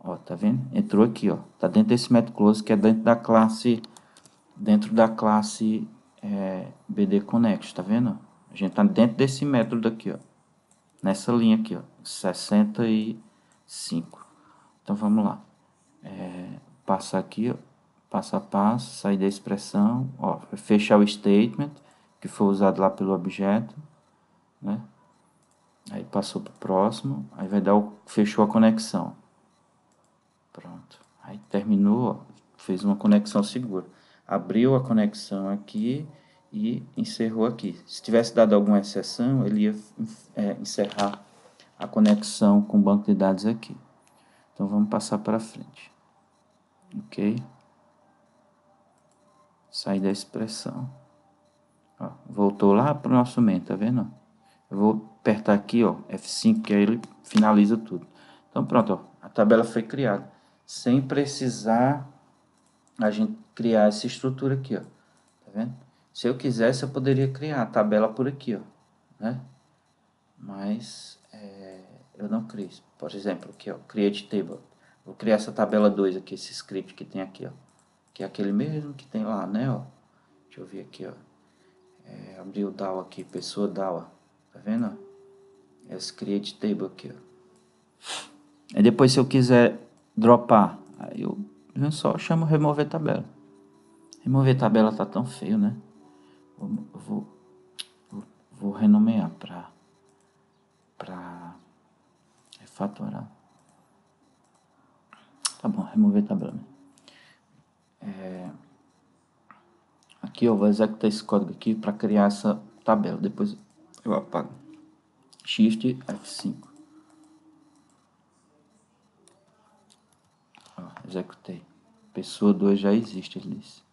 Ó, tá vendo? Entrou aqui, ó. Tá dentro desse método close, que é dentro da classe BD Connect, tá vendo? A gente tá dentro desse método aqui, ó. Nessa linha aqui, ó. 65. Então vamos lá. Passar aqui, ó. Passo a passo, sair da expressão, ó. Fechar o statement que foi usado lá pelo objeto, né? Aí passou pro próximo, aí vai dar fechou a conexão. Pronto. Aí terminou, ó, fez uma conexão segura. Abriu a conexão aqui e encerrou aqui. Se tivesse dado alguma exceção, ele ia encerrar a conexão com o banco de dados aqui. Então vamos passar para frente. Ok? Sair da expressão. Ó, voltou lá para o nosso menu, tá vendo? Eu vou apertar aqui, ó, F5, que aí ele finaliza tudo. Então pronto, ó, a tabela foi criada. Sem precisar a gente criar essa estrutura aqui, ó. Tá vendo? Se eu quisesse, eu poderia criar a tabela por aqui, ó, né? Mas eu não crio. Por exemplo, aqui, ó, create table. Vou criar essa tabela 2 aqui, esse script que tem aqui, ó. Que é aquele mesmo que tem lá, né, ó. Deixa eu ver aqui, ó. Abrir o DAO aqui, pessoa DAO, ó. Tá vendo, ó? Esse create table aqui, ó. Aí depois, se eu quiser dropar, aí eu só chamo remover tabela. Remover tabela tá tão feio, né? Vou renomear para refatorar. Tá bom, remover tabela. Aqui eu vou executar esse código aqui para criar essa tabela. Depois eu apago. Shift F5. Ó, executei. Pessoa 2 já existe, ele disse.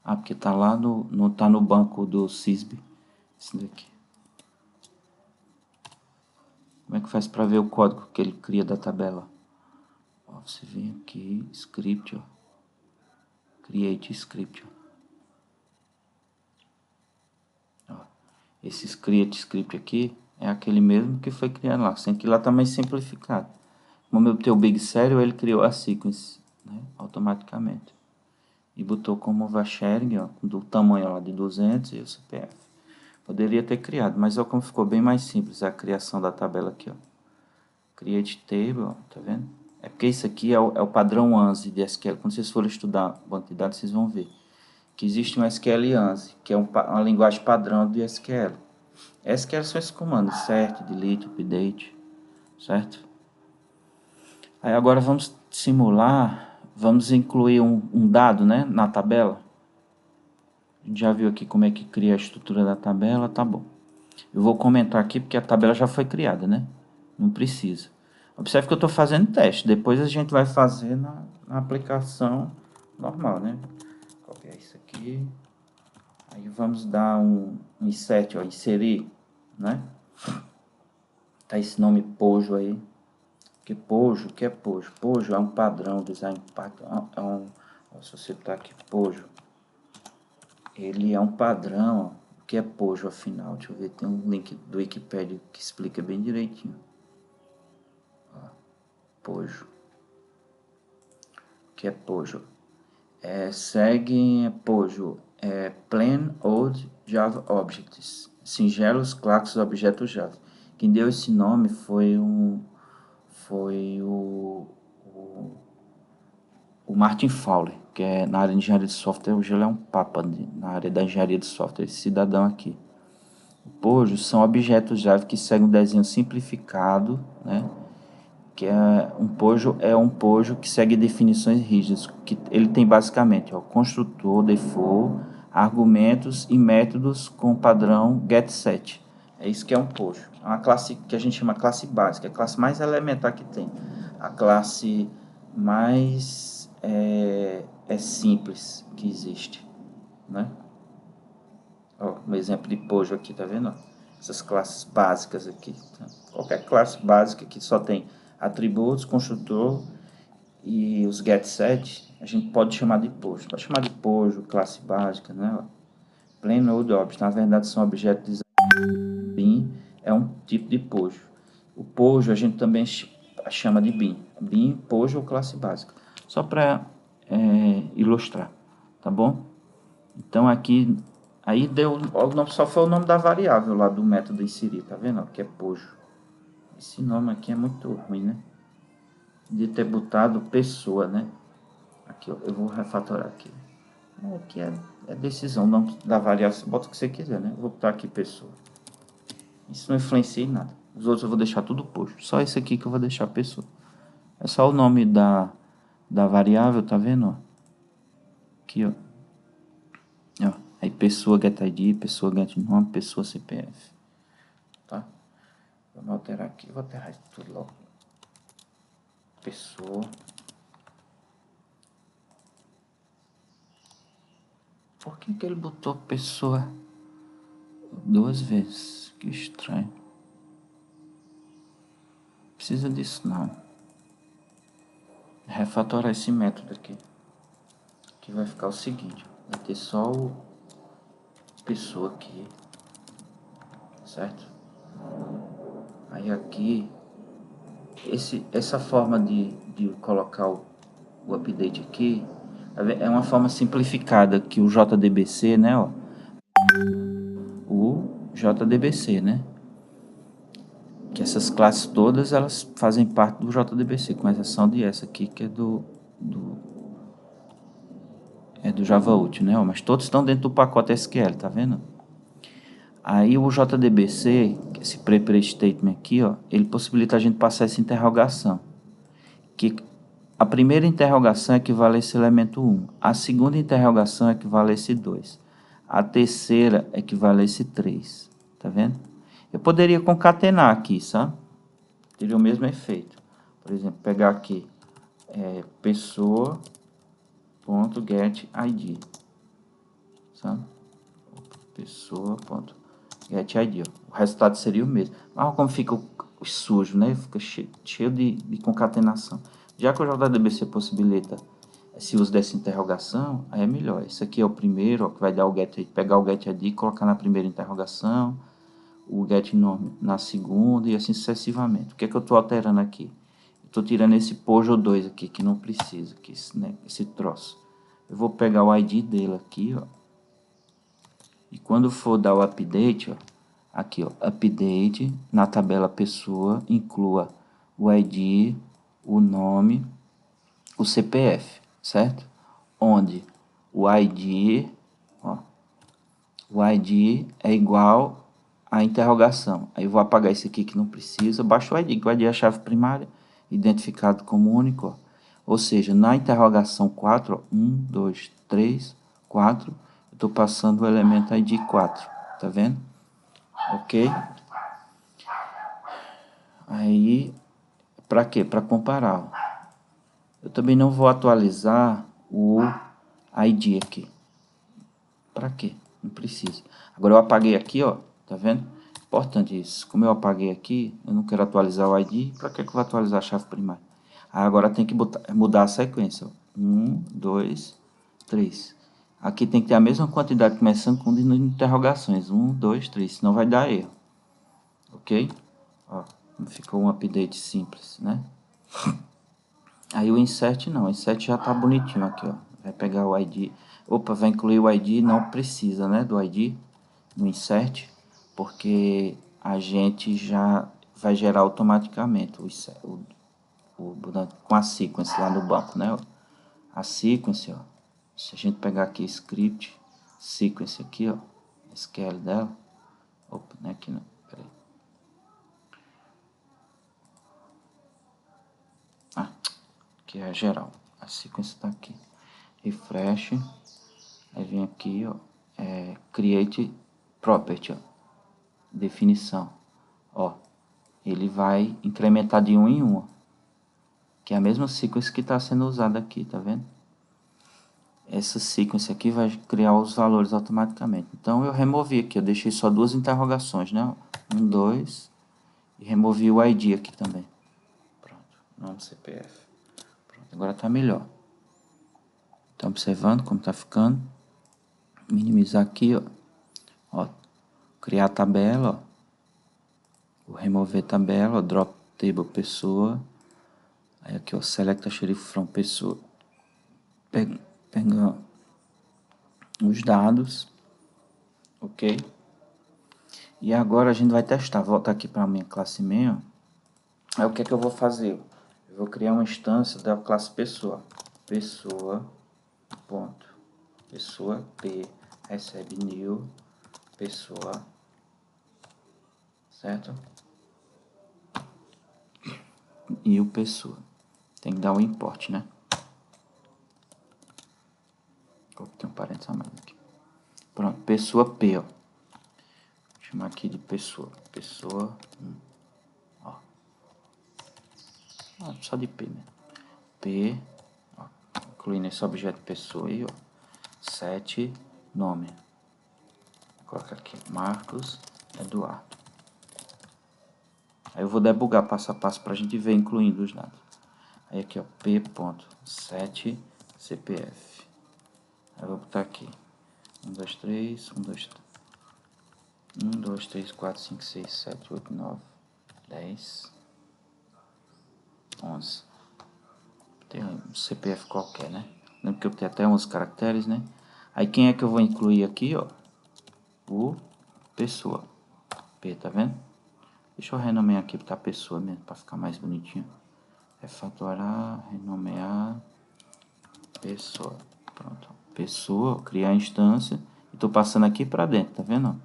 Ah, porque tá lá tá no banco do Sysbe. Esse daqui. Como é que faz para ver o código que ele cria da tabela? Ó, você vem aqui, script, ó. Create script, ó. Esse create script aqui é aquele mesmo que foi criado lá, sendo que lá tá mais simplificado. Como eu tenho o Big Serial, ele criou a sequence, né, automaticamente. E botou como oversharing, ó, do tamanho lá de 200 e o CPF. Poderia ter criado, mas olha como ficou bem mais simples a criação da tabela aqui, ó. Create table, ó, tá vendo? É porque isso aqui é o padrão ANSI de SQL. Quando vocês forem estudar banco de dados, vocês vão ver que existe um SQL ANSI, que é uma linguagem padrão de SQL. SQL são esses comandos, insert, delete, update, certo? Aí agora vamos simular, vamos incluir um dado, né, na tabela. A gente já viu aqui como é que cria a estrutura da tabela, tá bom. Eu vou comentar aqui porque a tabela já foi criada, né? Não precisa. Observe que eu estou fazendo teste, depois a gente vai fazer na aplicação normal, né? Copiar isso aqui. Aí vamos dar um insert, ó, inserir, né? Tá esse nome Pojo aí. Que Pojo, o que é Pojo? Pojo é um padrão, design pattern, se você tá aqui, Pojo, ele é um padrão. O que é Pojo, afinal? Deixa eu ver, tem um link do Wikipedia que explica bem direitinho. Ó, Pojo. O que é Pojo? Segue Pojo, Plain Old Java Objects, singelos clássicos objetos Java. Quem deu esse nome foi o Martin Fowler, que é na área de engenharia de software. Hoje ele é um papa na área da engenharia de software, esse cidadão aqui. O Pojo são objetos Java que seguem um desenho simplificado, né? Que é um pojo que segue definições rígidas, que ele tem basicamente, ó, construtor, default, argumentos e métodos com padrão getSet. É isso que é um pojo. É uma classe que a gente chama classe básica, é a classe mais elementar que tem. A classe mais simples que existe, né? Ó, um exemplo de Pojo aqui, tá vendo? Ó? Essas classes básicas aqui. Tá? Qualquer classe básica que só tem atributos, construtor e os getSet, a gente pode chamar de Pojo. Pode chamar de Pojo, classe básica, né? Ó. Plain Node Object, na verdade são objetos de Bean, é um tipo de Pojo. O Pojo a gente também chama de Bean. Bean, Pojo ou classe básica. Só para ilustrar, tá bom? Então aqui, aí deu o nome, só foi o nome da variável lá do método inserir, tá vendo? Que é Pojo. Esse nome aqui é muito ruim, né? De ter botado pessoa, né? Aqui, ó, eu vou refatorar aqui. Aqui é decisão, não da variável, você bota o que você quiser, né? Eu vou botar aqui pessoa. Isso não influencia em nada. Os outros eu vou deixar tudo Pojo. Só esse aqui que eu vou deixar pessoa. É só o nome da variável, tá vendo? Ó? Aqui, ó. Ó. Aí pessoa get ID, pessoa get nome, pessoa CPF. Tá? Vamos alterar aqui. Vou alterar isso tudo logo. Pessoa. Por que ele botou pessoa duas vezes? Que estranho. Precisa disso não. Refatorar esse método aqui. Que vai ficar o seguinte. Vai ter só o pessoa aqui. Certo? Aí aqui. Essa forma de colocar o update aqui é uma forma simplificada que o JDBC, né, ó, o JDBC, né, que essas classes todas elas fazem parte do JDBC, com exceção de essa aqui que é do Java Util, né, ó, mas todos estão dentro do pacote SQL, tá vendo? Aí o JDBC, esse prepare statement aqui, ó, ele possibilita a gente passar essa interrogação, que a primeira interrogação equivale a esse elemento 1. A segunda interrogação equivale a esse 2. A terceira equivale a esse 3. Tá vendo? Eu poderia concatenar aqui, sabe? Teria o mesmo efeito. Por exemplo, pegar aqui pessoa.getID. Sabe? Pessoa.getID. O resultado seria o mesmo. Mas como fica sujo, né? Fica cheio de concatenação. Já que o JDBC possibilita esse uso dessa interrogação, aí é melhor. Esse aqui é o primeiro, ó, que vai dar o get, pegar o getID e colocar na primeira interrogação, o getNome na segunda e assim sucessivamente. O que é que eu estou alterando aqui? Estou tirando esse Pojo 2 aqui, que não precisa, que esse troço. Eu vou pegar o ID dele aqui, ó. E quando for dar o update, ó, aqui, ó, update, na tabela pessoa, inclua o ID, o nome, o CPF, certo? Onde o ID, ó, o ID é igual à interrogação. Aí eu vou apagar esse aqui que não precisa, baixa o ID, que o ID é a chave primária, identificado como único, ó. Ou seja, na interrogação 4, ó, 1, 2, 3, 4, eu estou passando o elemento ID 4, tá vendo? Ok? Aí, para quê? Para comparar, ó. Eu também não vou atualizar o ID aqui. Para quê? Não precisa. Agora eu apaguei aqui, ó. Tá vendo? Importante isso. Como eu apaguei aqui, eu não quero atualizar o ID. Para que eu vou atualizar a chave primária? Aí agora tem que mudar a sequência. Ó. 1, 2, 3. Aqui tem que ter a mesma quantidade, começando com interrogações. 1, 2, 3. Senão vai dar erro. Ok? Ó, ficou um update simples, né? Aí o insert não, o insert já tá bonitinho aqui, ó. Vai pegar o ID. Opa, vai incluir o ID, não precisa, né, do ID no insert, porque a gente já vai gerar automaticamente com a sequence lá no banco, né? Ó. A sequence, ó. Se a gente pegar aqui script, sequence aqui, ó, SQL dela. Opa, não é aqui não, peraí. Ah, que é geral. A sequência está aqui. Refresh. Aí vem aqui, ó. Create property, ó. Definição. Ó. Ele vai incrementar de 1 em 1, ó. Que é a mesma sequência que está sendo usada aqui, tá vendo? essa sequência aqui vai criar os valores automaticamente. Então eu removi aqui, eu deixei só duas interrogações, né? 1, 2, e removi o ID aqui também. Pronto, nome CPF. Pronto, agora tá melhor. Tá observando como tá ficando? Minimizar aqui, ó. Ó, criar a tabela, ó. Vou remover tabela, ó, drop table pessoa. Aí aqui, ó, select a xerife from pessoa. Pega os dados, ok? E agora a gente vai testar. Volta aqui para a minha classe main. Aí o que é que eu vou fazer? Eu vou criar uma instância da classe pessoa. Pessoa, ponto. Pessoa P recebe new pessoa, certo? New pessoa. Tem que dar o import, né? Tem um parênteses a mais aqui. Pronto, pessoa P, ó. Vou chamar aqui de pessoa. Pessoa 1. Ó. Só de P, né? P, ó, incluindo esse objeto pessoa aí, ó. 7, nome. Vou colocar aqui, Marcos Eduardo. Aí eu vou debugar passo a passo para a gente ver, incluindo os dados. Aí aqui, ó, P.7 CPF. Aí eu vou botar aqui 1, 2, 3, 1, 2, 1, 2, 3, 4, 5, 6, 7, 8, 9, 10, 11. Tem um CPF qualquer, né? Lembra que eu tenho até 11 caracteres, né? Aí quem é que eu vou incluir aqui, ó? O pessoa. P, tá vendo? Deixa eu renomear aqui para pessoa mesmo, para ficar mais bonitinho. Refatorar, renomear, pessoa. Pronto. Pessoa, criar instância. E tô passando aqui para dentro, tá vendo?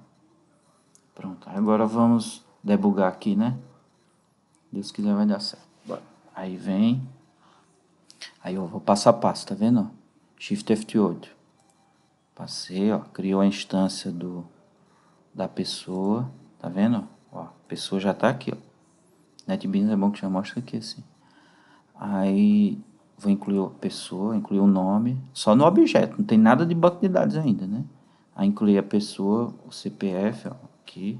Pronto. Agora vamos debugar aqui, né? Deus quiser vai dar certo. Bora. Aí vem. Aí eu vou passo a passo, tá vendo? Shift F8. Passei, ó. Criou a instância da pessoa. Tá vendo? Ó, a pessoa já tá aqui, ó. NetBeans é bom que já mostra aqui assim. Aí vou incluir a pessoa, incluir o nome, só no objeto, não tem nada de banco de dados ainda, né? Aí incluir a pessoa, o CPF, ó, aqui,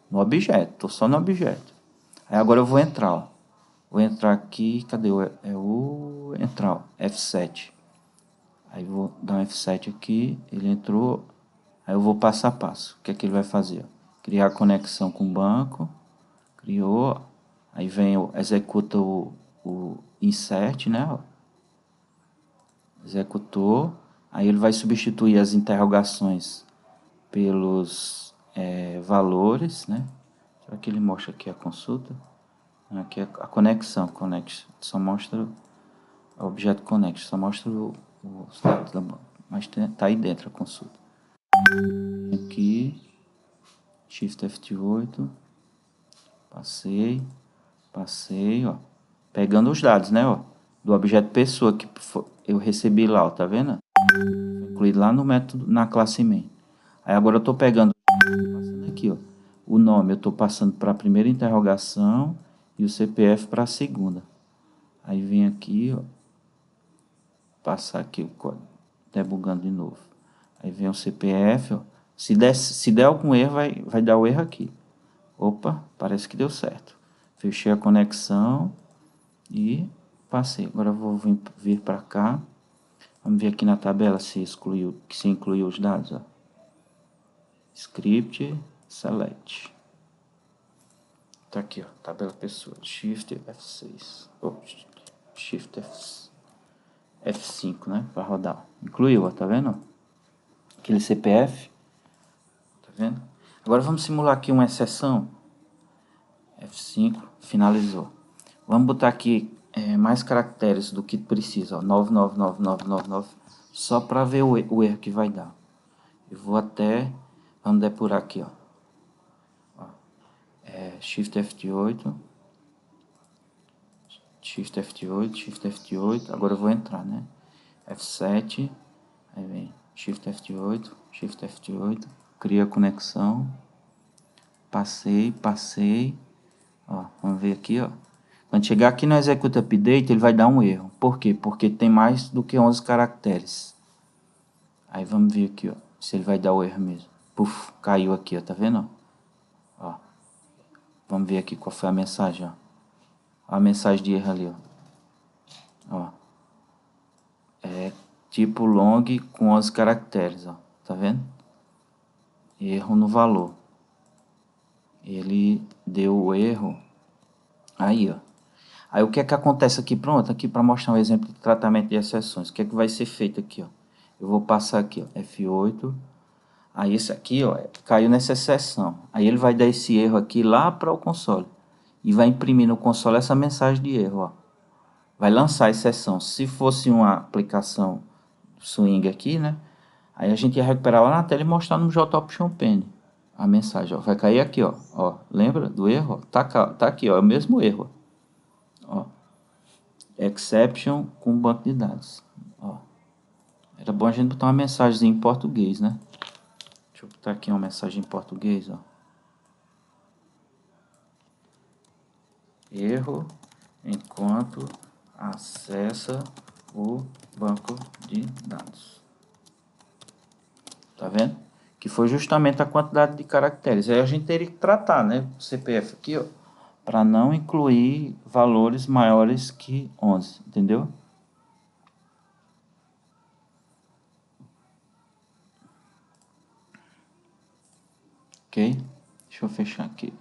no objeto, tô só no objeto. Aí agora eu vou entrar, ó. Vou entrar aqui, cadê o entrar, ó, F7. Aí vou dar um F7 aqui, ele entrou, aí eu vou passo a passo. O que é que ele vai fazer? Criar conexão com o banco, criou, aí vem, executa o insert, né, ó. Executou, aí ele vai substituir as interrogações pelos valores, né? Será que ele mostra aqui a consulta? Aqui é a conexão, só mostra o objeto connect, só mostra os dados da banca, mas tá aí dentro a consulta. Aqui, Shift F8, passei, ó, pegando os dados, né, ó, do objeto pessoa que eu recebi lá, ó, tá vendo? Incluído lá no método, na classe main. Aí agora eu estou pegando aqui, ó, o nome, eu estou passando para a primeira interrogação e o CPF para a segunda. Aí vem aqui, ó, passar aqui o código, debugando de novo. Aí vem o CPF, ó. Se der algum erro, vai dar o erro aqui. Opa, parece que deu certo. Fechei a conexão e passei. Agora eu vou vir para cá. Vamos ver aqui na tabela se incluiu os dados, ó. Script, select. Tá aqui, ó, tabela pessoa, Shift F6, Shift F5, né, para rodar. Incluiu, ó, tá vendo? Aquele CPF, tá vendo? Agora vamos simular aqui uma exceção. F5, finalizou. Vamos botar aqui mais caracteres do que precisa, ó, 999999, só para ver o erro que vai dar. Eu vou até, vamos depurar aqui, ó. Shift F8, Shift F8, Shift F8, agora eu vou entrar, né? F7, aí vem Shift F8, Shift F8, cria a conexão, passei, ó, vamos ver aqui, ó. Quando chegar aqui no Execute Update, ele vai dar um erro. Por quê? Porque tem mais do que 11 caracteres. Aí vamos ver aqui, ó, se ele vai dar o erro mesmo. Puf, caiu aqui, ó, tá vendo? Ó, vamos ver aqui qual foi a mensagem, ó. A mensagem de erro ali, ó. É tipo long com 11 caracteres, ó. Tá vendo? Erro no valor. Ele deu o erro. Aí, ó. Aí o que é que acontece aqui? Pronto, aqui para mostrar um exemplo de tratamento de exceções. O que é que vai ser feito aqui, ó? Eu vou passar aqui, ó, F8. Aí esse aqui, ó, caiu nessa exceção. Aí ele vai dar esse erro aqui lá para o console. E vai imprimir no console essa mensagem de erro, ó. Vai lançar a exceção. Se fosse uma aplicação Swing aqui, né? Aí a gente ia recuperar lá na tela e mostrar no JOption Pane a mensagem, ó. Vai cair aqui, ó. Ó, lembra do erro? Tá aqui, ó. É o mesmo erro, ó. Exception com banco de dados, ó. Era bom a gente botar uma mensagem em português, né? Deixa eu botar aqui uma mensagem em português, ó. Erro enquanto acessa o banco de dados. Tá vendo? Que foi justamente a quantidade de caracteres. Aí a gente teria que tratar, né? O CPF aqui, ó, para não incluir valores maiores que 11, entendeu? Ok? Deixa eu fechar aqui.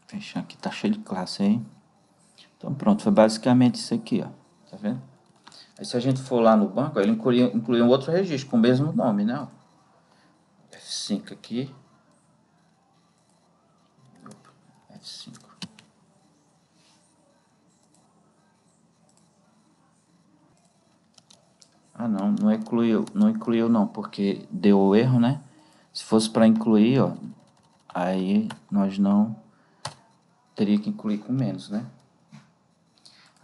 Fechar aqui, tá cheio de classe aí. Então pronto, foi basicamente isso aqui, ó. Tá vendo? Aí se a gente for lá no banco, ó, ele incluiu um outro registro com o mesmo nome, né? Ó. F5 aqui. F5. Ah, não incluiu não, porque deu o erro, né? Se fosse para incluir, ó, aí nós não teria que incluir com menos, né?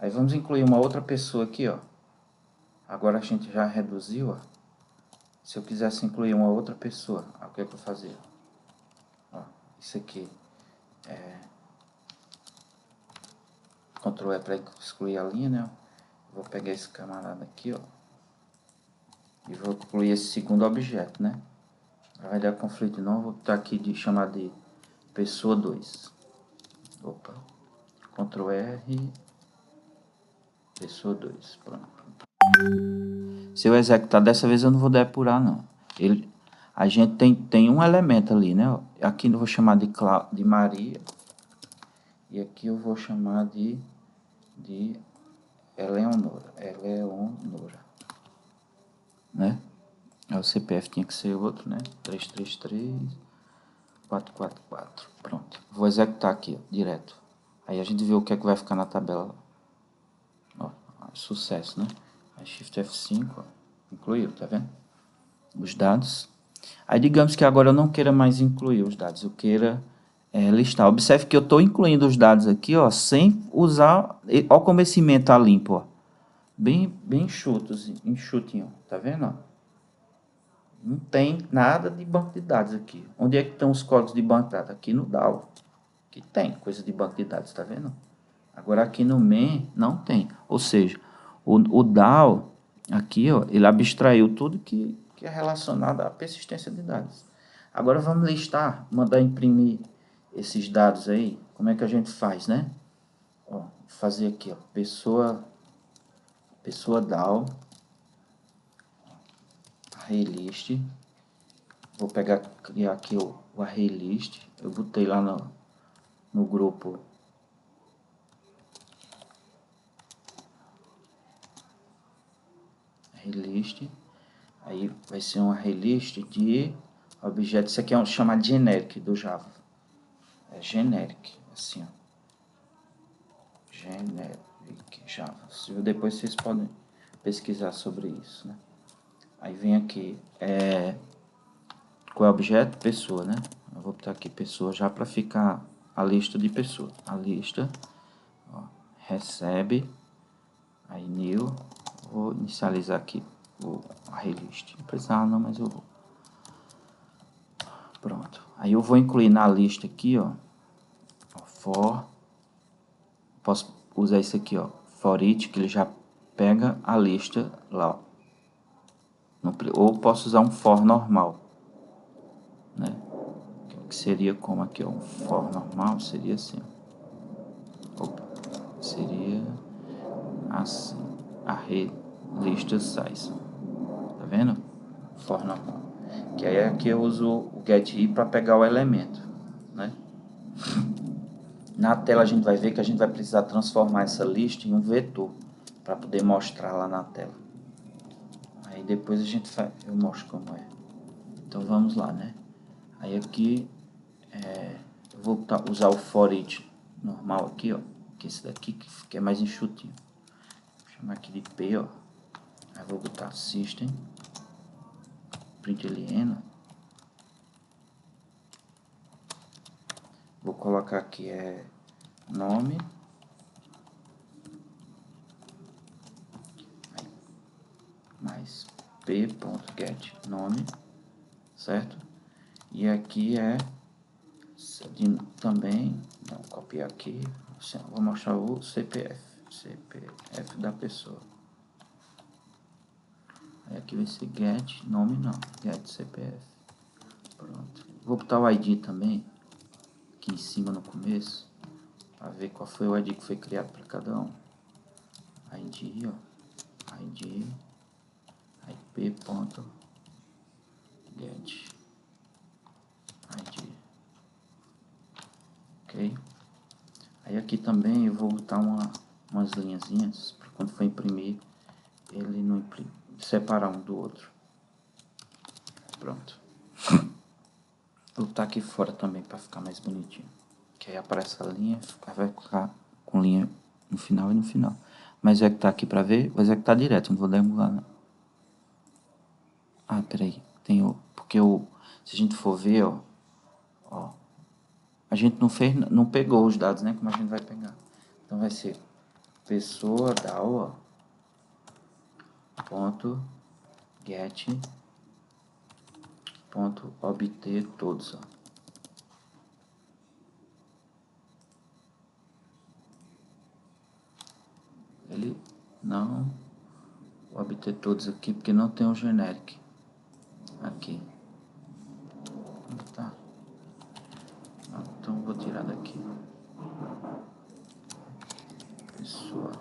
Aí vamos incluir uma outra pessoa aqui, ó. Agora a gente já reduziu, ó. Se eu quisesse incluir uma outra pessoa, o que é que eu fazia? Ó, isso aqui é Ctrl E para excluir a linha, né? Vou pegar esse camarada aqui, ó. E vou incluir esse segundo objeto, né? Vai dar conflito de novo. Vou botar aqui de chamar de pessoa 2. Opa. Ctrl R. Pessoa 2. Pronto. Se eu executar dessa vez eu não vou depurar não. A gente tem um elemento ali, né? Aqui eu vou chamar de Maria. E aqui eu vou chamar de Eleonora. Né? Aí o CPF tinha que ser outro, né? 333-444. Pronto. Vou executar aqui, ó, direto. Aí a gente vê o que é que vai ficar na tabela. Ó, sucesso, né? Aí Shift F5, ó, incluiu, tá vendo? Os dados. Aí digamos que agora eu não queira mais incluir os dados, eu queira listar. Observe que eu estou incluindo os dados aqui, ó, sem usar. Olha como esse meio tá limpo, ó. Bem enxutinho, tá vendo? Ó? Não tem nada de banco de dados aqui. Onde é que estão os códigos de banco de dados? Aqui no DAO. Que tem coisa de banco de dados, tá vendo? Agora aqui no main não tem. Ou seja, o DAO aqui, ó, ele abstraiu tudo que é relacionado à persistência de dados. Agora vamos listar, mandar imprimir esses dados aí. Como é que a gente faz, né? Ó, fazer aqui, ó, pessoa DAO, array list. Vou criar aqui o array list. Eu botei lá no grupo array list. Aí vai ser um array list de objetos. Isso aqui é chamado generic do Java. É generic, assim, ó. Generic Java. Depois vocês podem pesquisar sobre isso, né? Aí vem aqui, qual é o objeto? Pessoa, né? Eu vou botar aqui pessoa já para ficar a lista de pessoas. A lista, ó, recebe, aí new, vou inicializar aqui o array list. Não precisava não, mas eu vou. Pronto. Aí eu vou incluir na lista aqui, ó, for, posso usar isso aqui, ó, for each, que ele já pega a lista lá, ó. Ou posso usar um for normal, né? Que seria como aqui, ó, um for normal seria assim. Opa, seria assim, lista size, tá vendo? For normal. Que aí aqui eu uso o getId para pegar o elemento, né? Na tela a gente vai ver que a gente vai precisar transformar essa lista em um vetor para poder mostrar lá na tela. Aí depois eu mostro como é. Então vamos lá, né? Aí aqui eu vou usar o for each normal aqui, ó, que esse daqui que é mais enxutinho. Vou chamar aqui de P, ó. Aí vou botar system println. Vou colocar aqui nome, mais p.get nome, certo? E aqui também, não, copiar aqui, vou mostrar o CPF da pessoa. Aí aqui vai ser get nome, não, get CPF. Pronto. Vou botar o ID também aqui em cima no começo, para ver qual foi o ID que foi criado para cada um. ID, ó, ID, IP.get ID, ok? Aí aqui também eu vou botar umas linhazinhas para quando for imprimir ele não separar um do outro. Pronto. Vou botar aqui fora também para ficar mais bonitinho. Que aí aparece a linha, vai ficar com linha no final e no final. Mas é que tá aqui para ver, vai executar direto, não vou demorar não. Ah, peraí, porque se a gente for ver, ó, a gente não pegou os dados, né, como a gente vai pegar. Então vai ser pessoa DAO, ó, ponto get ponto obter todos, ó. Ele não vou obter todos aqui porque não tem um generic aqui. Tá. Então vou tirar daqui. Pessoa.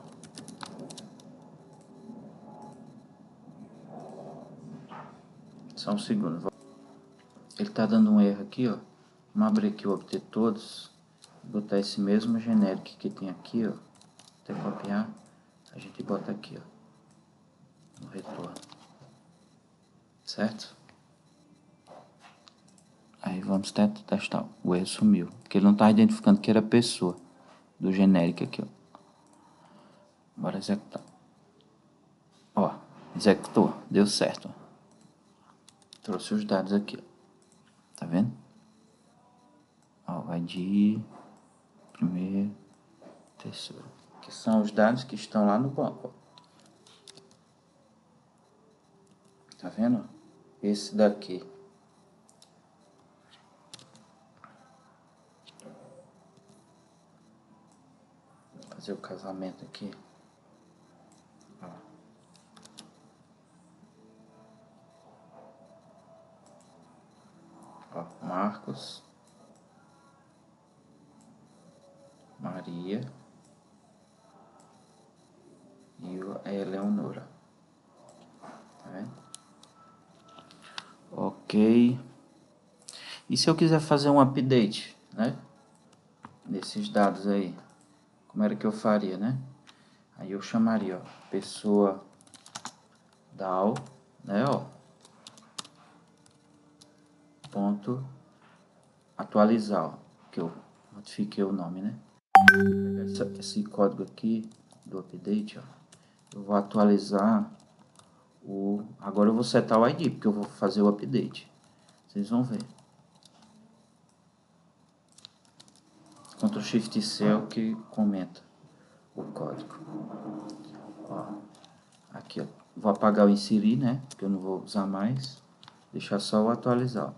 Só um segundo. Ele tá dando um erro aqui, ó. Vamos abrir aqui o obter todos. Botar esse mesmo generic que tem aqui, ó. Até copiar. A gente bota aqui, ó. No retorno. Certo? Aí vamos testar. O erro sumiu. Porque ele não tá identificando que era pessoa. Do genérico aqui, ó. Bora executar. Ó, executou. Deu certo. Trouxe os dados aqui, ó. Tá vendo? Ó, ID, primeiro, terceiro. Que são os dados que estão lá no banco, ó. Tá vendo? Esse daqui. Vou fazer o casamento aqui. Ó. Ó, Marcos, Maria e a Eleonora. Tá vendo? Ok. E se eu quiser fazer um update, né? Desses dados aí. Como era que eu faria, né? Aí eu chamaria, ó, pessoa DAO, né, ó. Ponto atualizar, ó, que eu modifiquei o nome, né? Vou pegar esse código aqui do update, ó. Eu vou atualizar agora eu vou setar o ID, porque eu vou fazer o update. Vocês vão ver. Ctrl Shift C é o que comenta o código. Ó, aqui, ó. Vou apagar o inserir, né? Porque eu não vou usar mais. Deixar só o atualizar.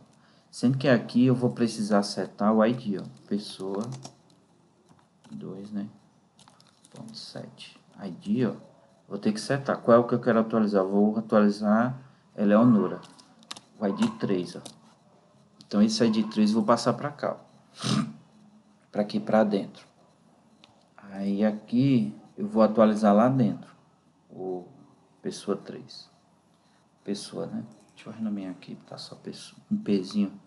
Sendo que aqui eu vou precisar setar o ID, ó. Pessoa 2, né? .7. ID, ó. Vou ter que setar. Qual é o que eu quero atualizar? Eu vou atualizar Eleonora. O ID 3, ó. Então esse ID 3 eu vou passar para cá, ó. Para aqui para dentro. Aí aqui eu vou atualizar lá dentro. O pessoa 3. Pessoa, né? Deixa eu renomear aqui, tá só pessoa. Um Pzinho.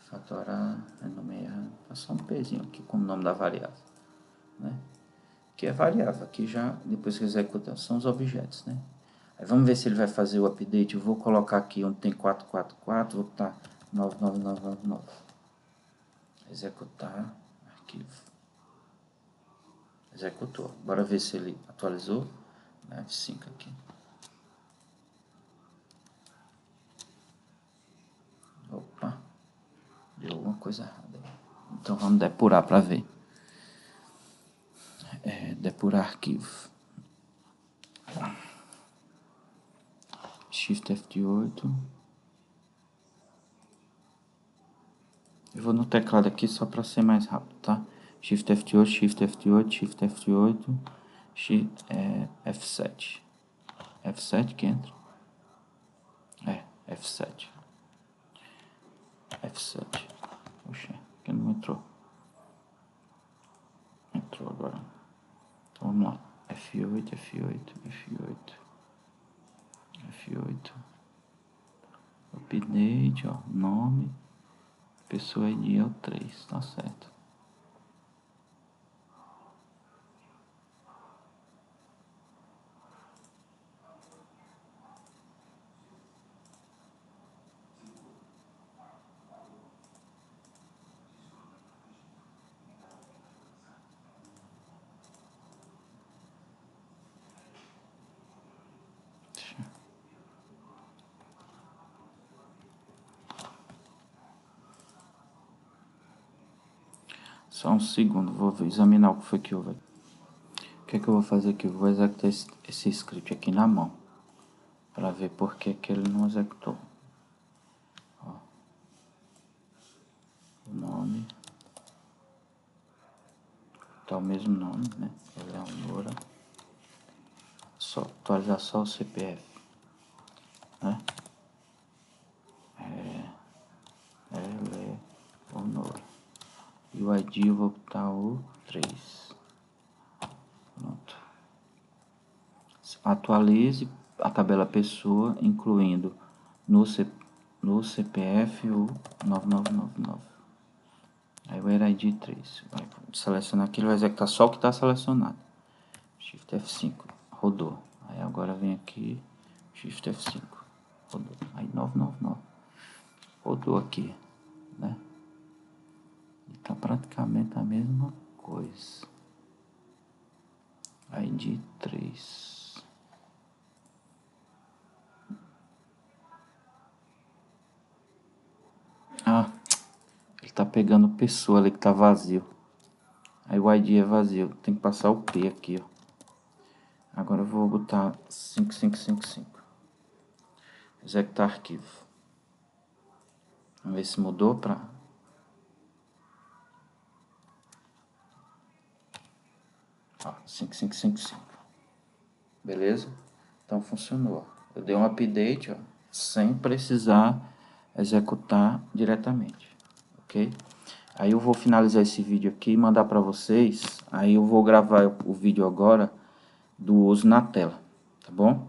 Fatorar, renomear. Tá só um Pzinho aqui como nome da variável, né? Que é variável. Aqui já, depois que executar, são os objetos, né? Aí vamos ver se ele vai fazer o update. Eu vou colocar aqui onde tem 444, vou botar 99999. Executar, arquivo. Executou. Bora ver se ele atualizou. F5 aqui. Opa, deu alguma coisa errada. Então vamos depurar para ver. Depurar arquivo. Shift F8. Eu vou no teclado aqui só para ser mais rápido, tá? Shift F8, Shift F8, Shift F8, F7. F7 que entra? F7. F7. Oxe, que não entrou. Entrou agora. Então vamos lá. F8, F8, F8. F8. Update, ó. Nome. Pessoa ID é o 3, tá certo. Só um segundo, vou examinar o que foi que houve. O que é que eu vou fazer aqui? Eu vou executar esse script aqui na mão, para ver por que ele não executou. Ó. O nome. Tá o mesmo nome, né? Eleonora. Só atualizar só o CPF, né? Eleonora. E o ID eu vou botar o 3. Pronto. Atualize a tabela pessoa, incluindo no CPF o 9999. Aí o ID 3. Vai selecionar aqui, ele vai executar só o que está selecionado. Shift F5. Rodou. Aí agora vem aqui. Shift F5. Rodou. Aí 999. Rodou aqui, né? E tá praticamente a mesma coisa. ID 3. Ah, ele tá pegando pessoa ali que tá vazio. Aí o ID é vazio. Tem que passar o P aqui, ó. Agora eu vou botar 5555. Executar arquivo. Vamos ver se mudou para... Ó, 5555. Beleza? Então funcionou. Eu dei um update, ó, sem precisar executar diretamente. Ok? Aí eu vou finalizar esse vídeo aqui e mandar para vocês. Aí eu vou gravar o vídeo agora do uso na tela. Tá bom?